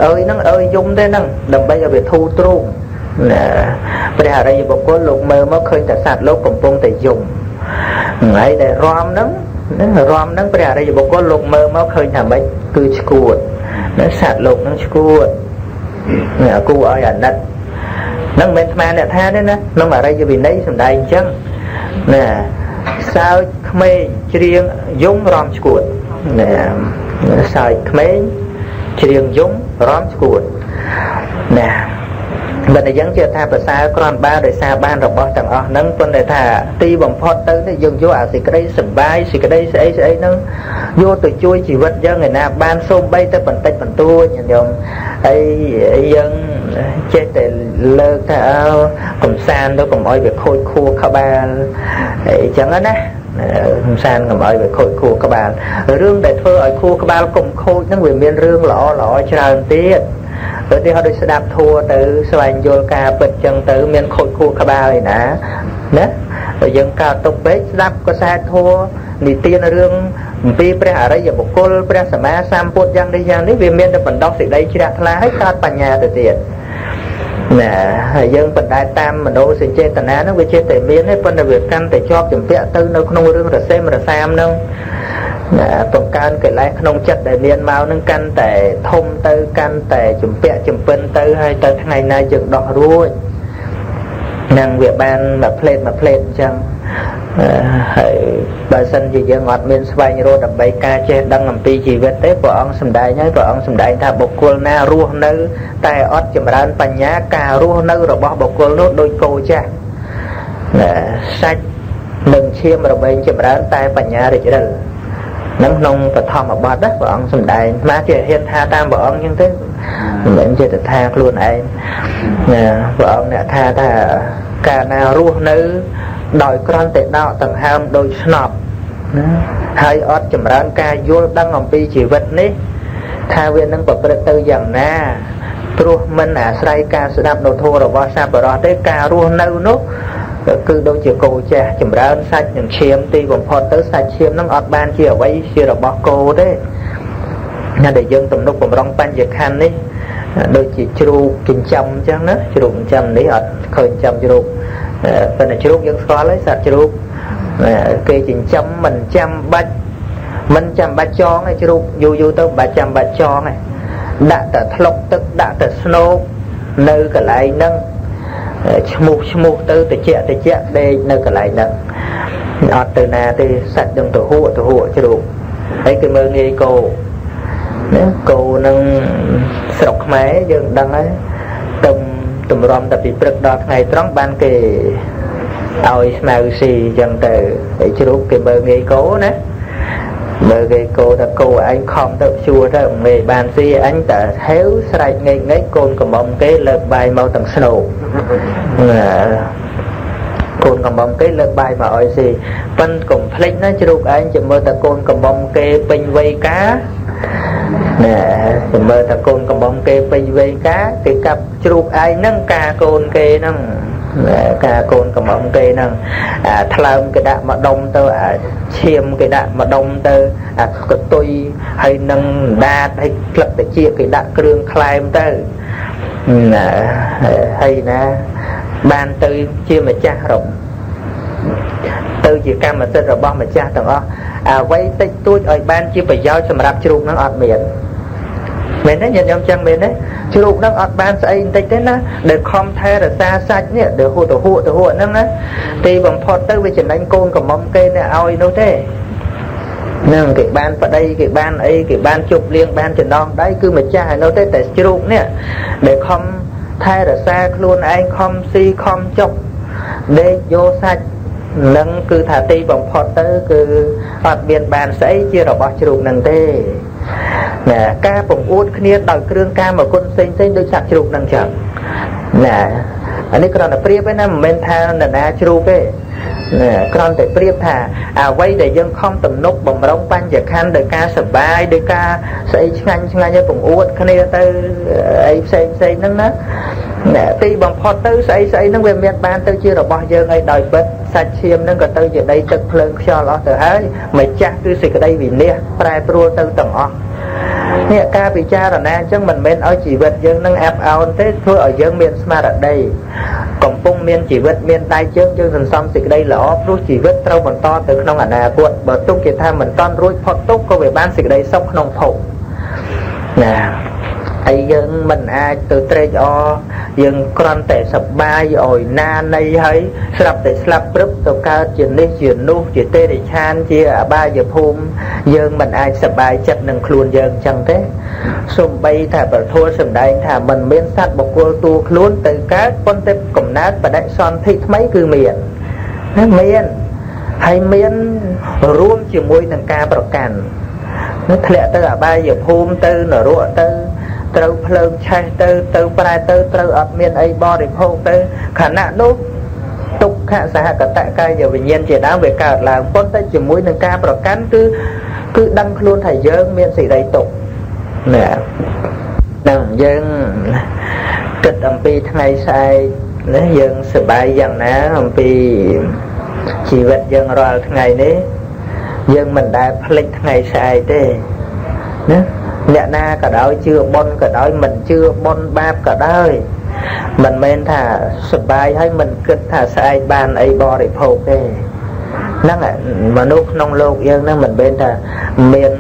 អើយហ្នឹងអើយយំទេហ្នឹងដើម្បីឲ្យវាធូរទ្រូងណាព្រះអរិយបុគ្គលលោកមើលមកឃើញតែសត្វលោកកំពុងតែយំហើយដែលរំហ្នឹងព្រះអរិយបុគ្គលលោកមើលមកឃើញថាម៉េចគឺឈួតណាសត្វលោកហ្នឹងឈួតណាគូឲ្យអាណិតហ្នឹងមិនមែនអ្នកថាទេណាក្នុងអរិយវិន័យសំដែងអញ្ចឹងណាសើចក្មេងច្រៀងយំរំឈួតណាសើចក្មេងច្រៀងយំរំឈួតណាបើតែយើងជាថាភាសាគ្រាន់បើដោយសារបានរបស់ទាំងអស់ហ្នឹងប៉ុន្តែថាទីបំផុតទៅយើងយកអាសេចក្តីសប្បាយសេចក្តីស្អីហ្នឹងយកទៅជួយជីវិតយើងឯណាបានសូម្បីតែបន្តិចបន្តួចញោមហើយយើងចេះតែលើកថាកំសាន្តទៅកុំឲ្យវាខូចខួរក្បាលអីចឹងណាកំសាន្តកុំឲ្យវាខូចខួរក្បាលរឿងដែលធ្វើឲ្យខួរក្បាលកុំខូចហ្នឹងវាមានរឿងល្អច្រើនទៀតបើទីhọដូចស្ដាប់ធัวទៅស្វែងយល់ការពិតចឹងទៅមានខូចខួរក្បាលឯណាណាបើយើងកើតទុកពេកស្ដាប់កសែតធัวនិទានរឿងអំពីព្រះអរិយបុគ្គលព្រះសម្មាសម្ពុទ្ធយ៉ាងនេះវាមានតែបណ្ដោះសេចក្តីជ្រះថ្លាហើយកើតបញ្ញាទៅទៀតណាហើយយើងបណ្ដែតតាមមโนសញ្ចេតនាហ្នឹងវាចេះតែមានទេប៉ុន្តែវាកាន់តែជាប់ជំពាក់ទៅនៅក្នុងរឿងរសេមរសាមហ្នឹងបង្កើនកិលេសក្នុងចិត្តដែលមានមកនឹងកាន់តែធំទៅកាន់តែជំពាក់ជំពិនទៅហើយទៅថ្ងៃណាយើងដោះរួចនឹងវាបានមួយផ្លេតអញ្ចឹង ហើយបើសិនជាយើងអត់មានស្វែងរកដើម្បីការចេះដឹងអំពីជីវិតទេព្រះអង្គសម្ដែងហើយព្រះអង្គសម្ដែងថាបុគ្គលណារស់នៅតែអត់ចម្រើនបញ្ញាការរស់នៅរបស់បុគ្គលនោះដូចគោចាស់សាច់នឹងឈាមរមែងចម្រើនតែបញ្ញារិចរិលនឹងក្នុងបឋមបទណាព្រះអង្គសម្ដែងស្មាជាហ៊ានថាតាមព្រះអង្គអញ្ចឹងទេមិនមែនចេះតែថាខ្លួនឯងព្រះអង្គអ្នកថាកាលណារស់នៅដោយគ្រាន់តែដកដង្ហើមដោយស្នប់ណាហើយអត់ចម្រើនការយល់ដឹងអំពីជីវិតនេះថាវានឹងប្រព្រឹត្តទៅយ៉ាងណាព្រោះមិនអាស្រ័យការស្ដាប់នូវធម៌របស់សប្បុរសទេការរស់នៅនោះគឺដូចជាគោចាស់ចម្រើនសាច់និងឈាមទីបំផុតទៅសាច់ឈាមនឹងអត់បានជាអ្វីជារបស់គោទេណាដែលយើងទំនុកបំរុងបញ្ញខណ្ឌនេះដូចជាជ្រូកចិញ្ចឹមអញ្ចឹងណាជ្រូកចិញ្ចឹមនេះអត់ឃើញចិញ្ចឹមជ្រូកប៉ុន្តែជ្រូកយើងស្គាល់ហើយសត្វជ្រូកគេចិញ្ចឹមមិនចាំបាច់ចងឯជ្រូកយូរទៅមិនបាច់ចាំបាច់ចងឯដាក់តែថ្លុកទឹកដាក់តែស្នូកនៅកន្លែងហ្នឹងឈ្មោះទៅតិចដេកនៅកន្លែងហ្នឹងអត់ទៅណាទេសាច់នឹងទៅហួជ្រូកហើយគេមើលងាយគោណាគោនឹងស្រុកខ្មែរយើងដឹងហើយទំរំតែពីព្រឹកដល់ថ្ងៃត្រង់បានគេឲ្យស្មៅស៊ីអញ្ចឹងទៅហើយជ្រូកគេមើលងាយគោណាមើលគេគោថាគោឯងខំទៅជួទៅមេបានស៊ីអញតែហេវស្រែកងេកកូនកំបំគេលើកបាយមកទាំងស្នូកកូនកំបំគេលើកបាយមកឲ្យស៊ីប៉ិនកុំភ្លេចណាជ្រូកឯងចាំមើលតែកូនកំបំគេពេញវ័យកាណាចាំមើលតែកូនកំបំគេពេញវ័យកាគេកាប់ជ្រូកឯងហ្នឹងការកូនគេហ្នឹងការកូនកំបំគេហ្នឹងអាថ្លើមគេដាក់មកដុំទៅអាឈាមគេដាក់មកដុំទៅអាកតុយហើយនឹងដាតហើយក្លឹបតិចគេដាក់គ្រឿងខ្លែមទៅហើយណាបានទៅជាម្ចាស់រំទៅជាកម្មសិទ្ធិរបស់ម្ចាស់ទាំងអស់អ្វីតិចតួចឲ្យបានជាប្រយោជន៍សម្រាប់ជ្រូកហ្នឹងអត់មានមែនទេញាតិញោមចឹងមែនទេជ្រូកហ្នឹងអត់បានស្អីបន្តិចទេណាដែលខំថែរក្សាសាច់នេះដែលហួតហ្នឹងណាទីបំផុតទៅវាចំណេញកូនកំមុំគេនេះឲ្យនោះទេនឹងគេបានប្តីគេបានអីគេបានជប់លៀងបានចំណងដៃគឺម្ចាស់ឲ្យនោះទេតែជ្រូកនេះដែលខំថែរក្សាខ្លួនឯងខំស៊ីខំចុកដេកយកសាច់នឹងគឺថាទីបំផុតទៅគឺអត់មានបានស្អីជារបស់ជ្រូកនឹងទេណាការបង្អួតគ្នាដោយគ្រឿងកាមគុណផ្សេងដូចសាច់ជ្រូកនឹងចឹងណាអានេះគ្រាន់តែប្រៀបឯណាមិនមែនថានរណាជ្រូកទេណាគ្រាន់តែប្រៀបថាអ្វីដែលយើងខំទំនុកបំរុងបញ្ញខណ្ឌដោយការសបាយដោយការស្អីឆ្ងាញ់ឲ្យបង្អួតគ្នាទៅអីផ្សេងហ្នឹងណាទីបំផុតទៅស្អីហ្នឹងវាមានបានទៅជារបស់យើងអីដោយពិតសាច់ឈាមហ្នឹងក៏ទៅជាដីទឹកភ្លើងខ្យល់អស់ទៅហើយម្ចាស់គឺសេចក្តីវិនាសប្រែប្រួលទៅទាំងអស់នេះការពិចារណាអញ្ចឹងមិនមែនឲ្យជីវិតយើងនឹងអាប់អោនទេធ្វើឲ្យយើងមានស្មារតីកំពុងមានជីវិតមានដៃជើងយើងសន្សំសេចក្តីល្អព្រោះជីវិតត្រូវបន្តទៅក្នុងអនាគតបើទុកគេថាមិនតាន់រួចផុតទុកក៏វាបានសេចក្តីសុខក្នុងភពណាហើយយើងមិនអាចទៅត្រេកអរយើងគ្រាន់តែសប្បាយឲ្យណានៃហើយស្រាប់តែស្លាប់ព្រឹបទៅកើតជានេះជានោះជាទេរិឆានជាអបាយភូមិយើងមិនអាចសប្បាយចិត្តនឹងខ្លួនយើងចឹងទេសូម្បីថាប្រធัวសម្ដែងថាមិនមានសត្វបុគ្គលតួខ្លួនទៅកើតប៉ុន្តែកំណើតបដិសន្ធិថ្មីគឺមានហើយមានរួមជាមួយនឹងការប្រកាន់នឹងធ្លាក់ទៅអបាយភូមិទៅនរកទៅត្រូវភ្លើងឆេះទៅប្រែទៅត្រូវអត់មានអីបរិភោគទៅខណៈនោះទុក្ខសហកតកាយវិញ្ញាណជាដើមវាកើតឡើងប៉ុន្តែជាមួយនឹងការប្រកាន់គឺដឹងខ្លួនថាយើងមានសេចក្តីទុក្ខណាដល់យើងគិតអំពីថ្ងៃស្អែកណាយើងសប្បាយយ៉ាងណាអំពីជីវិតយើងរាល់ថ្ងៃនេះយើងមិនដែលភ្លេចថ្ងៃស្អែកទេណាអ្នកណាក៏ដោយជឿបុណ្យក៏ដោយមិនជឿបុណ្យបាបក៏ដោយមិនមែនថាសប្បាយហើយមិនគិតថាស្អែកបានអីបរិភោគទេហ្នឹងមនុស្សក្នុងโลกយើងហ្នឹងមិនមែនថាមាន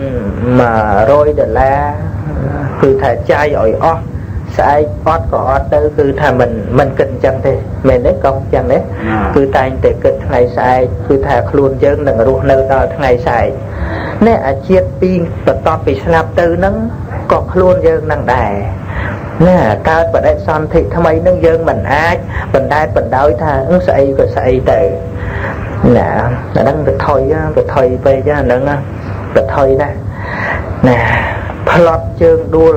$100គឺថាចាយឲ្យអស់ស្អែក อดก็อดទៅគឺថាមិនគិតអញ្ចឹងទេមែនទេកុំអញ្ចឹងទេគឺតែងតែគិតថ្ងៃស្អែកគឺថាខ្លួនយើងនឹងរស់នៅដល់ថ្ងៃស្អែកនេះអាជាតិពីបន្ទាប់ពីស្លាប់ទៅហ្នឹងក៏ខ្លួនយើងនឹងដែរណាកើតបដិសន្ធិថ្មីនឹងយើងមិនអាចបណ្ដែតបណ្ដោយថាស្អីក៏ស្អីទៅណាអាហ្នឹងទៅថុយពេកហ្នឹងទៅថុយណាផ្លត់ជើងដួល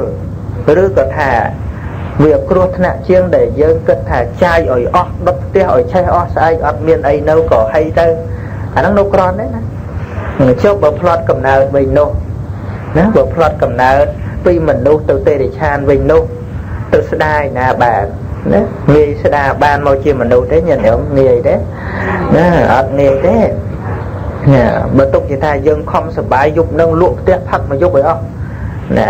ឬក៏ថាវាគ្រោះថ្នាក់ជាងដែលយើងគិតថាចាយឲ្យអស់ដុតផ្ទះឲ្យឆេះអស់ស្អែកអត់មានអីនៅក៏ហីទៅអាហ្នឹងនៅក្រន់ទេណាចុះបើផ្លត់កំណើតវិញនោះណាបើផ្លត់កំណើតពីមនុស្សទៅទេរិឆានវិញនោះទៅស្ដាយណាបានណាងាយស្ដាបានមកជាមនុស្សទេញាតិញោមងាយទេណាអត់ងាយទេណាបើទុកជាថាយើងខំសបាយយប់នឹងលក់ផ្ទះផឹកមកយប់ឲ្យអស់ណា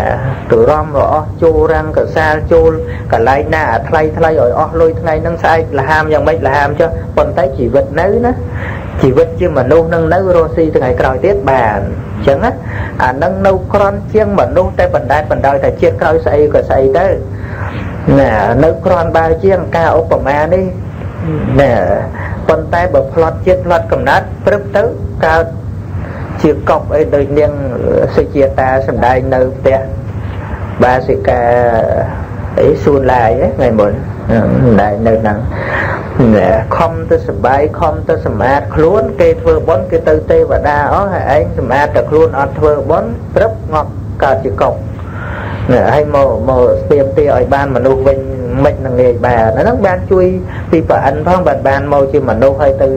ទៅរំរអស់ចូលរាំងកសាលចូលកន្លែងណាថ្លៃឲ្យអស់លុយថ្ងៃហ្នឹងស្អែកលហាមយ៉ាងម៉េចលហាមចុះប៉ុន្តែជីវិតនៅណាជីវិតជាមនុស្សនឹងនៅរស់ស៊ីថ្ងៃក្រោយទៀតបានអញ្ចឹងណាអានឹងនៅក្រន់ជាងមនុស្សតែបណ្ដែតបណ្ដោយតែជាតិក្រោយស្អីក៏ស្អីទៅណានៅក្រន់បើជាងការឧបមានេះណាប៉ុន្តែបើផ្លត់ជាតិផ្លត់កំណត់ព្រឹបទៅកើតជាកប់អីដូចនាងសុជាតាសំដែងនៅផ្ទះបាសិកាអីសួនឡាយថ្ងៃមុនដែរនៅហ្នឹងខំទៅសបាយខំទៅសម្អាតខ្លួនគេធ្វើបុណ្យគេទៅទេវតាអស់ហើយឯងសម្អាតតែខ្លួនអត់ធ្វើបុណ្យព្រឹបងប់កើតជាកប់ហើយមកស្ទាបទាឲ្យបានមនុស្សវិញមិននឹងងាយបានហ្នឹងបានជួយពីប្រអិនផងបានមកជាមនុស្សហើយទៅ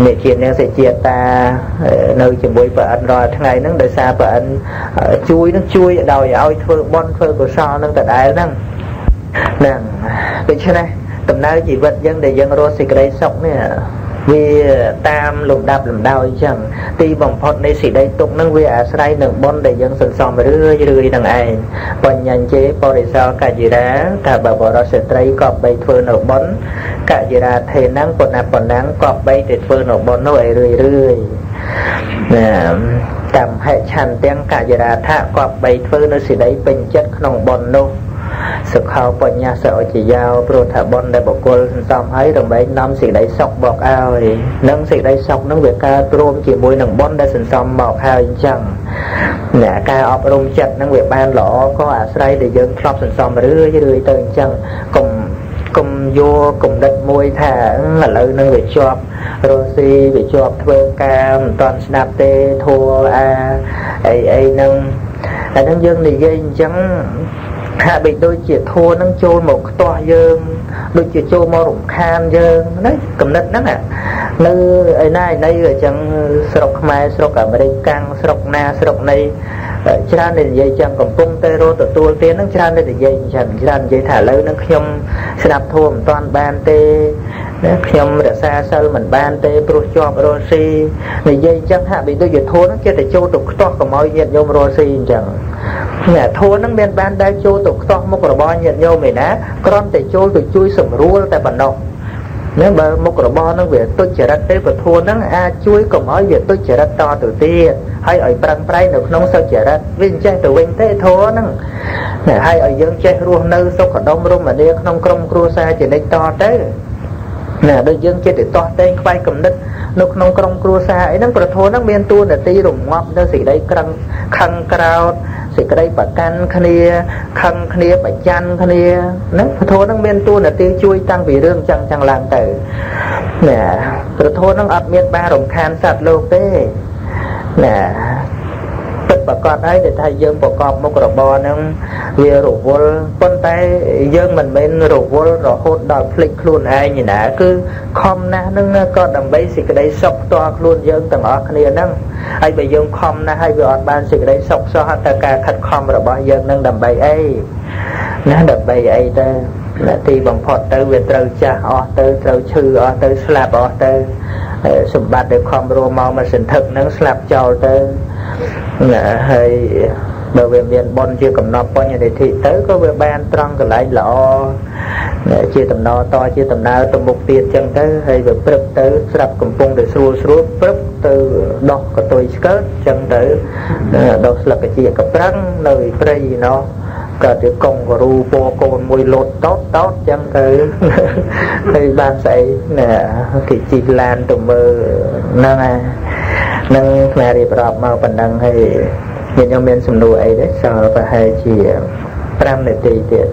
មេជានាងសេជាតានៅជាមួយប្រអិនរាល់ថ្ងៃហ្នឹងដោយសារប្រអិនជួយដោយឲ្យធ្វើបុណ្យធ្វើកុសលហ្នឹងដដែលហ្នឹងដូច្នេះដំណើរជីវិតយើងដែលយើងរស់សេចក្តីសុខនេះវាតាមលំដាប់លំដោយអញ្ចឹងទីបំផុតនៃសេចក្តីទុក្ខហ្នឹងវាអាស្រ័យនឹងបុណ្យដែលយើងសន្សំរឿយនឹងឯងបញ្ញញ្ជេបរិសោកច្ចិរាថាបើបរិសុស្ត្រីក៏បីធ្វើនៅបុណ្យកច្ចិរាថេណੰពុណាប៉ុណ្ណឹងក៏បីតែធ្វើនៅបុណ្យនោះឲ្យរឿយណាកម្មហេឆន្ទាំងកច្ចិរាថាក៏បីធ្វើនៅសេចក្តីពេញចិត្តក្នុងបុណ្យនោះសុខោបញ្ញាសអជាយោព្រោះថាបុណ្យដែលបុគ្គលសន្សំឲ្យរំលែងនាំសេចក្តីសុខមកឲ្យនឹងសេចក្តីសុខនឹងវាកើតព្រមជាមួយនឹងបុណ្យដែលសន្សំមកហើយអញ្ចឹងអ្នកការអប់រំចិត្តនឹងវាបានល្អក៏អាស្រ័យដែលយើងធ្លាប់សន្សំរឿយទៅអញ្ចឹងកុំយកគំនិតមួយថាឥឡូវនឹងវាជាប់រស់ស៊ីវាជាប់ធ្វើការមិនតាន់ស្ដាប់ទេធัวអីហ្នឹងតែនឹងយើងនិយាយអញ្ចឹងថាបីដូចជាធัวនឹងចូលមកខ្ទាស់យើងដូចជាចូលមករំខានយើងណាគំនិតហ្នឹងនៅឯណាអញ្ចឹងស្រុកខ្មែរស្រុកអាមេរិកកាំងស្រុកណាស្រុកណីច្រើននិយាយចឹងកំពុងតែរត់ទទួលទានហ្នឹងច្រើននិយាយអញ្ចឹងច្រើននិយាយថាឥឡូវហ្នឹងខ្ញុំស្ដាប់ធัวមិនតាន់បានទេណាខ្ញុំរក្សាសិលមិនបានទេព្រោះជាប់រស់ស៊ីនិយាយអញ្ចឹងហាក់បីដូចជាធัวហ្នឹងចិត្តតែចូលទៅខ្ទាស់កុំឲ្យញាតិញោមរស់ស៊ីអញ្ចឹងអ្នកធัวហ្នឹងមានបានដែរចូលទៅខ្ទាស់មុខរបរញាតិញោមឯណាគ្រាន់តែចូលទៅជួយសម្រួលតែប៉ុណ្ណោះណាបើមុខរបរហ្នឹងវាទុច្ចរិតទេពធัวហ្នឹងអាចជួយកុំឲ្យវាទុច្ចរិតតទៅទៀតហើយឲ្យប្រឹងប្រែងនៅក្នុងសុចរិតវាអញ្ចឹងទៅវិញទេធัวហ្នឹងហើយឲ្យយើងចេះរស់នៅសុខដុមរមនាក្នុងក្រុមគ្រួសារជានិច្ចតទៅណាដូចយើងចិត្តទៅតោះតែងខ្វាយគំនិតនៅក្នុងក្រុមគ្រួសារអីហ្នឹងប្រធនហ្នឹងមានតួនាទីរងាប់នៅសេចក្តីខឹងក្រោធសេចក្តីប្រកាន់គ្នាខឹងគ្នាប្រច័ណ្ឌគ្នាណាប្រធនហ្នឹងមានតួនាទីជួយតាំងពីរឿងចឹងឡើងទៅណាប្រធនហ្នឹងអត់មានបានរំខានសត្វលោកទេណាពិតប្រកបហើយដែលថាយើងប្រកបមុខរបរហ្នឹងវារវល់ប៉ុន្តែយើងមិនមែនរវល់រហូតដល់ភ្លេចខ្លួនឯងណាគឺខំណាស់ហ្នឹងក៏ដើម្បីសេចក្តីសុខផ្ទាល់ខ្លួនយើងទាំងអស់គ្នាហ្នឹងហើយបើយើងខំណាស់ហើយវាអត់បានសេចក្តីសុខសោះតែការខិតខំរបស់យើងហ្នឹងដើម្បីអីណាដើម្បីអីទៅទីបំផុតទៅវាត្រូវចាស់អស់ទៅត្រូវឈឺអស់ទៅស្លាប់អស់ទៅសម្បត្តិដែលខំរស់មកមួយសន្ធឹកហ្នឹងស្លាប់ចោលទៅណាហើយបើវាមានបុណ្យជាកំណត់បញ្ញនិធិទៅក៏វាបានត្រង់កន្លែងល្អជាដំណើរតជាដំណើរទៅមុខទៀតចឹងទៅហើយវាព្រឹកទៅស្រាប់កំពុងតែស្រួលព្រឹកទៅដោះកតុយស្កើតចឹងទៅដោះស្លឹកកាជាកប្រឹងនៅព្រៃណោះ ក៏ទៅកងករូពកូនមួយលោតតោតចឹងទៅហើយបានស្អីណាគេជីកឡានទៅមើលហ្នឹងហើយនឹងផ្លែរៀបរាប់មកប៉ុណ្ណឹងហើយខ្ញុំមានសំណួរអីទេសល់ប្រហែលជា5នាទីទៀត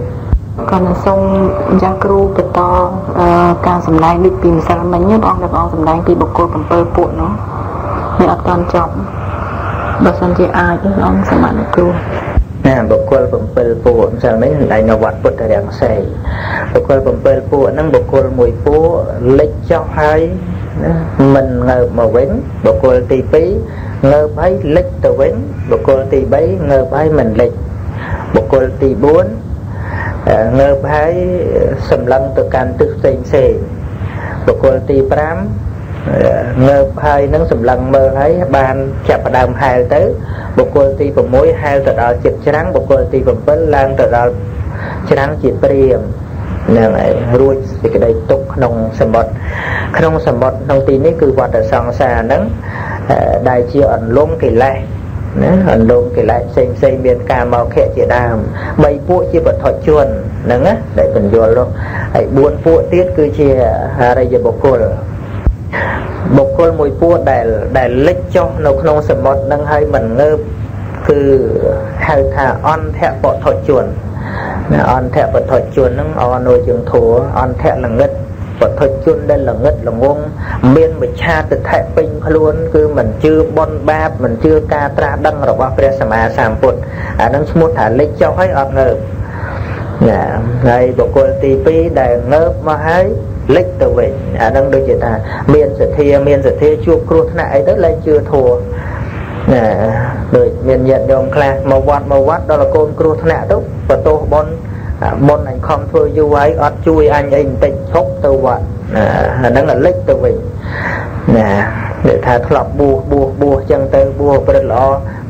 còn xong gia cru bật to càng sầm đai đi tìm sao mà nhớ ông được ông sầm đai đi bọc cô cầm pơ cuộn nó để ở toàn trọng bật sân thì ai chứ ông sầm mạnh cru nè bọc cô cầm pơ cuộn sao mấy đại nó vặt bật ra đằng xe bọc cô cầm pơ cuộn nó bọc cô mùi phố lấy cho hai mình ngờ mà vén bọc cô tì pí ngờ bấy lấy từ vén bọc cô tì bấy ngờ bấy mình lấy bọc cô tì bốn ngơ phái sầm lăng từ can tức xanh xề bậc cô ti pram ngơ phái nắng sầm lăng mơ thấy ban chập đàm hai tới bậc cô ti phẩm mối hai từ đó chật trắng bậc cô ti phẩm bến lan từ đó trắng chỉ priềm nè này ruồi thì cái đây tục nông sầm bọt nông ti ní cứ quạt ở sòng xa nắng đại chia ẩn luôn kỳ lệ ẩn luôn kỳ lệ xây miền cà mau khẽ chỉ đàm bayពួកជាបថុជនហ្នឹងណាដែលបញ្យល់នោះហើយ4ពួកទៀតគឺជាអរិយបុគ្គលមួយពួកដែលលិចចុះនៅក្នុងសមុទ្រហ្នឹងហើយមិនងើបគឺហៅថាអន្តៈបថុជនណាអន្តៈបថុជនហ្នឹងអនុជើងធัวអន្តៈល្ងិតបថុជនដែលល្ងិតល្ងងមានវិឆាទិដ្ឋិពេញខ្លួនគឺមិនជឿបុណ្យបាបមិនជឿការត្រាស់ដឹងរបស់ព្រះសម្មាសម្ពុទ្ធអានឹងឈ្មោះថាលិចចុះហើយអត់ងើបណាហើយបុគ្គលទី2ដែលងើបមកហើយលិចទៅវិញអានឹងដូចជាថាមានសទ្ធាជួបគ្រោះថ្នាក់អីទៅលែងជឿធัวណាដូចមានញាតិញោមខ្លះមកវត្តដល់កូនគ្រោះថ្នាក់ទៅបន្ទោសបុណ្យមុនអញខំធ្វើយូរហើយអត់ជួយអញអីបន្តិចឈប់ទៅវត្តអាហ្នឹងលិចទៅវិញណានិយាយថាធ្លាប់បួសចឹងទៅបួសព្រឹត្តល្អ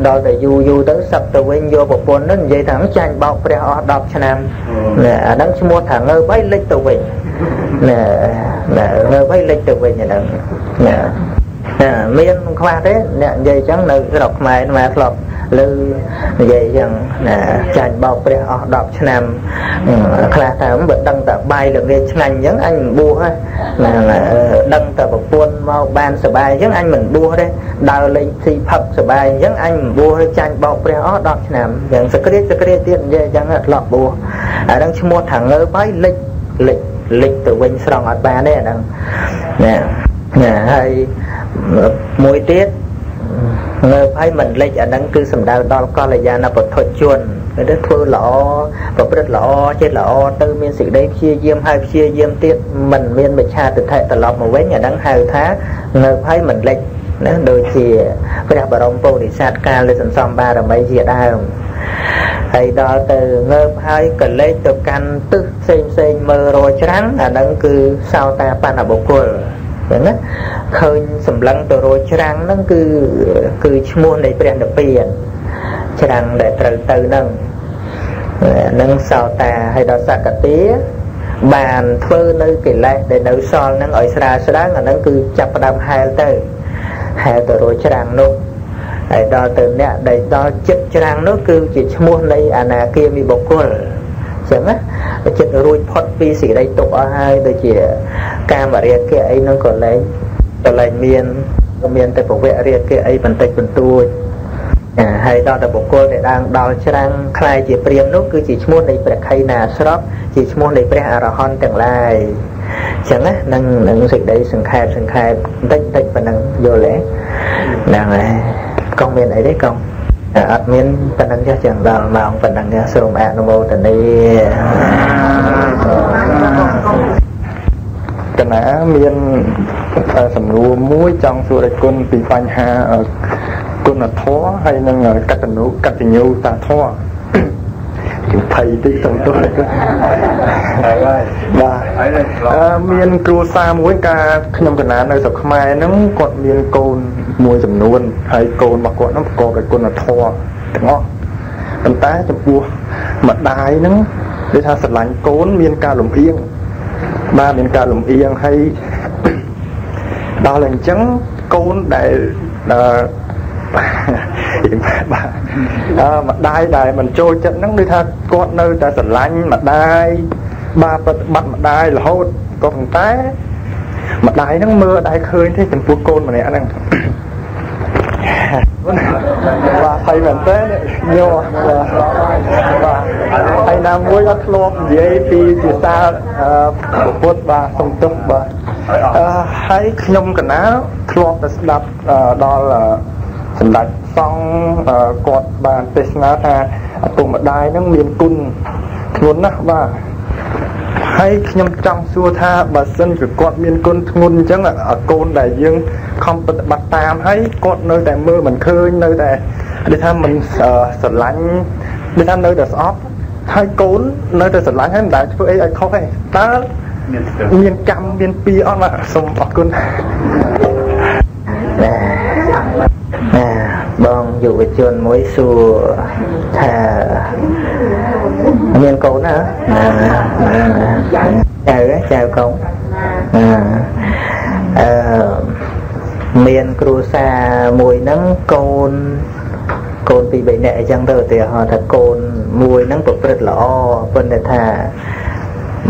ដល់តែយូរទៅសឹកទៅវិញយកប្រពន្ធនោះនិយាយថាចាញ់បោកព្រះអស់10ឆ្នាំណាអាហ្នឹងឈ្មោះថាងើបហើយលិចទៅវិញណាងើបហើយលិចទៅវិញអាហ្នឹងណាមានខ្វះទេអ្នកនិយាយចឹងនៅស្រុកខ្មែរមកធ្លាប់លើនិយាយចឹងណាចាញ់បោកព្រះអស់10ឆ្នាំខ្លះថាបើដឹងតែបាយល្ងាចឆ្ងាញ់ចឹងអញមិនបួសទេណាដឹងតែប្រពន្ធមកបានសុបាយចឹងអញមិនបួសទេដើរលេងស៊ីផឹកសុបាយចឹងអញមិនបួសទេចាញ់បោកព្រះអស់10ឆ្នាំចឹងសក្តិទៀតនិយាយចឹងធ្លាប់បួសអាហ្នឹងឈ្មោះថាងើបហើយលិចទៅវិញស្រង់អត់បានទេអាហ្នឹងណាហើយមួយទៀតងើបហើយមិនលិចអាហ្នឹងគឺសំដៅដល់កល្យាណបថុជនគេទៅធ្វើល្អប្រព្រឹត្តល្អចិត្តល្អទៅមានសេចក្តីព្យាយាមហើយព្យាយាមទៀតមិនមានមិច្ឆាទិដ្ឋិត្រឡប់មកវិញអាហ្នឹងហៅថាងើបហើយមិនលិចណាដូចជាព្រះបរមពុរិស័ទកាលលើសន្សំបារមីជាដើមហើយដល់ទៅងើបហើយក៏លេចទៅកាន់ទិសផ្សេងមើលរច្រាំងអាហ្នឹងគឺសោតាបណ្ណបុគ្គលចឹងណាឃើញសម្លឹងទៅរយច្រាំងហ្នឹងគឺឈ្មោះនៃព្រះនិព្វានច្រាំងដែលត្រូវទៅហ្នឹងសោតាហើយដល់សកតាបានធ្វើនៅកិលេសដែលនៅសល់ហ្នឹងឲ្យស្រាលស្រាងអាហ្នឹងគឺចាប់ផ្ដើមហែលទៅរយច្រាំងនោះហើយដល់ទៅអ្នកដែលដល់ចិត្តច្រាំងនោះគឺជាឈ្មោះនៃអនាគាមីបុគ្គលចឹងណាចិត្តរួចផុតពីសេចក្តីទុក្ខអស់ហើយដូចជាកាមរាគៈអីនោះក៏លែងមានតែពវរាគៈអីបន្តិចបន្តួចហើយដល់តែបុគ្គលដែលដល់ច្រាំងខ្លាយជាព្រាហ្មណ៍នោះគឺជាឈ្មោះនៃព្រះខៃណាស្របជាឈ្មោះនៃព្រះអរហន្តទាំងឡាយចឹងណានឹងសេចក្តីសង្ខេបបន្តិចប៉ុណ្ណឹងយល់ទេហ្នឹងហើយកងមានអីទេកងអត់មានប៉ុណ្ណឹងចាស់ចឹងដល់ម៉ោងប៉ុណ្ណឹងសូមអនុមោទនាកណាមានសំណួរមួយចង់សួរឲ្យគុណពីបញ្ហាគុណធម៌ហើយនឹងកតញ្ញូតាធម៌ជំភ័យតិចទៅទៅបាទមានគ្រួសារមួយការខ្ញុំកណានៅស្រុកខ្មែរហ្នឹងគាត់មានកូនមួយចំនួនហើយកូនរបស់គាត់ហ្នឹងប្រកបដោយគុណធម៌ទាំងអស់ប៉ុន្តែចំពោះម្ដាយហ្នឹងគេថាស្រឡាញ់កូនមានការលំអៀងបាទមានការលំអៀងហើយដល់អញ្ចឹងកូនដែល ម្ដាយដែលមិនចូលចិត្តហ្នឹងដូចថាគាត់នៅតែស្រឡាញ់ម្ដាយបាទប្រតិបត្តិម្ដាយរហូតក៏ប៉ុន្តែម្ដាយហ្នឹងមើលតែឃើញទេចំពោះកូនម្នាក់ហ្នឹងបាទហើយមែនតើញោមបាទហើយណាមួយអត់ធ្លាប់និយាយពីភាសាពុទ្ធបាទសំទោសបាទហើយខ្ញុំកណាធ្លាប់តែស្ដាប់ដល់សម្ដេចសង្ឃគាត់បានទេសនាថាឪពុកម្ដាយហ្នឹងមានគុណធ្ងន់ណាស់បាទហើយខ្ញុំចង់សួរថាបើសិនជាគាត់មានគុណធ្ងន់អញ្ចឹងកូនដែលយើងខំប្រតិបត្តិតាមហើយគាត់នៅតែមើលមិនឃើញនៅតែដូចថាមិនស្រឡាញ់ដូចថានៅតែស្អប់ហើយកូននៅតែស្រឡាញ់ហើយមិនដែលធ្វើអីឲ្យខុសទេតើមានកម្មមានពីអត់បាទសូមអរគុណបងយុវជនមួយសួរថាមានកូនណាចៅកូនមានគ្រួសារមួយហ្នឹងកូនពីរបីនាក់អញ្ចឹងទៅឧទាហរណ៍ថាកូនមួយហ្នឹងប្រព្រឹត្តល្អប៉ុន្តែថា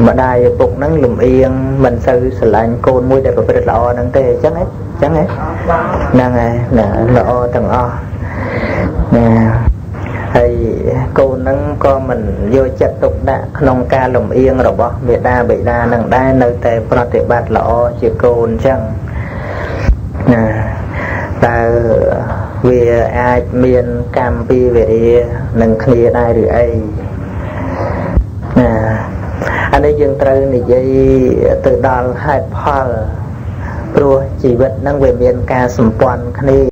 ម្ដាយឪពុកហ្នឹងលំអៀងមិនសូវស្រឡាញ់កូនមួយដែលប្រព្រឹត្តល្អហ្នឹងទេអញ្ចឹងហ្នឹងហើយល្អទាំងអស់ហើយកូនហ្នឹងក៏មិនយកចិត្តទុកដាក់ក្នុងការលំអៀងរបស់មេដាបិតានឹងដែរនៅតែប្រតិបត្តិល្អជាកូនអញ្ចឹងតើវាអាចមានកម្មពីវេរានឹងគ្នាដែរឬអីអានេះយើងត្រូវនិយាយទៅដល់ហេតុផលព្រោះជីវិតហ្នឹងវាមានការសម្ព័ន្ធគ្នា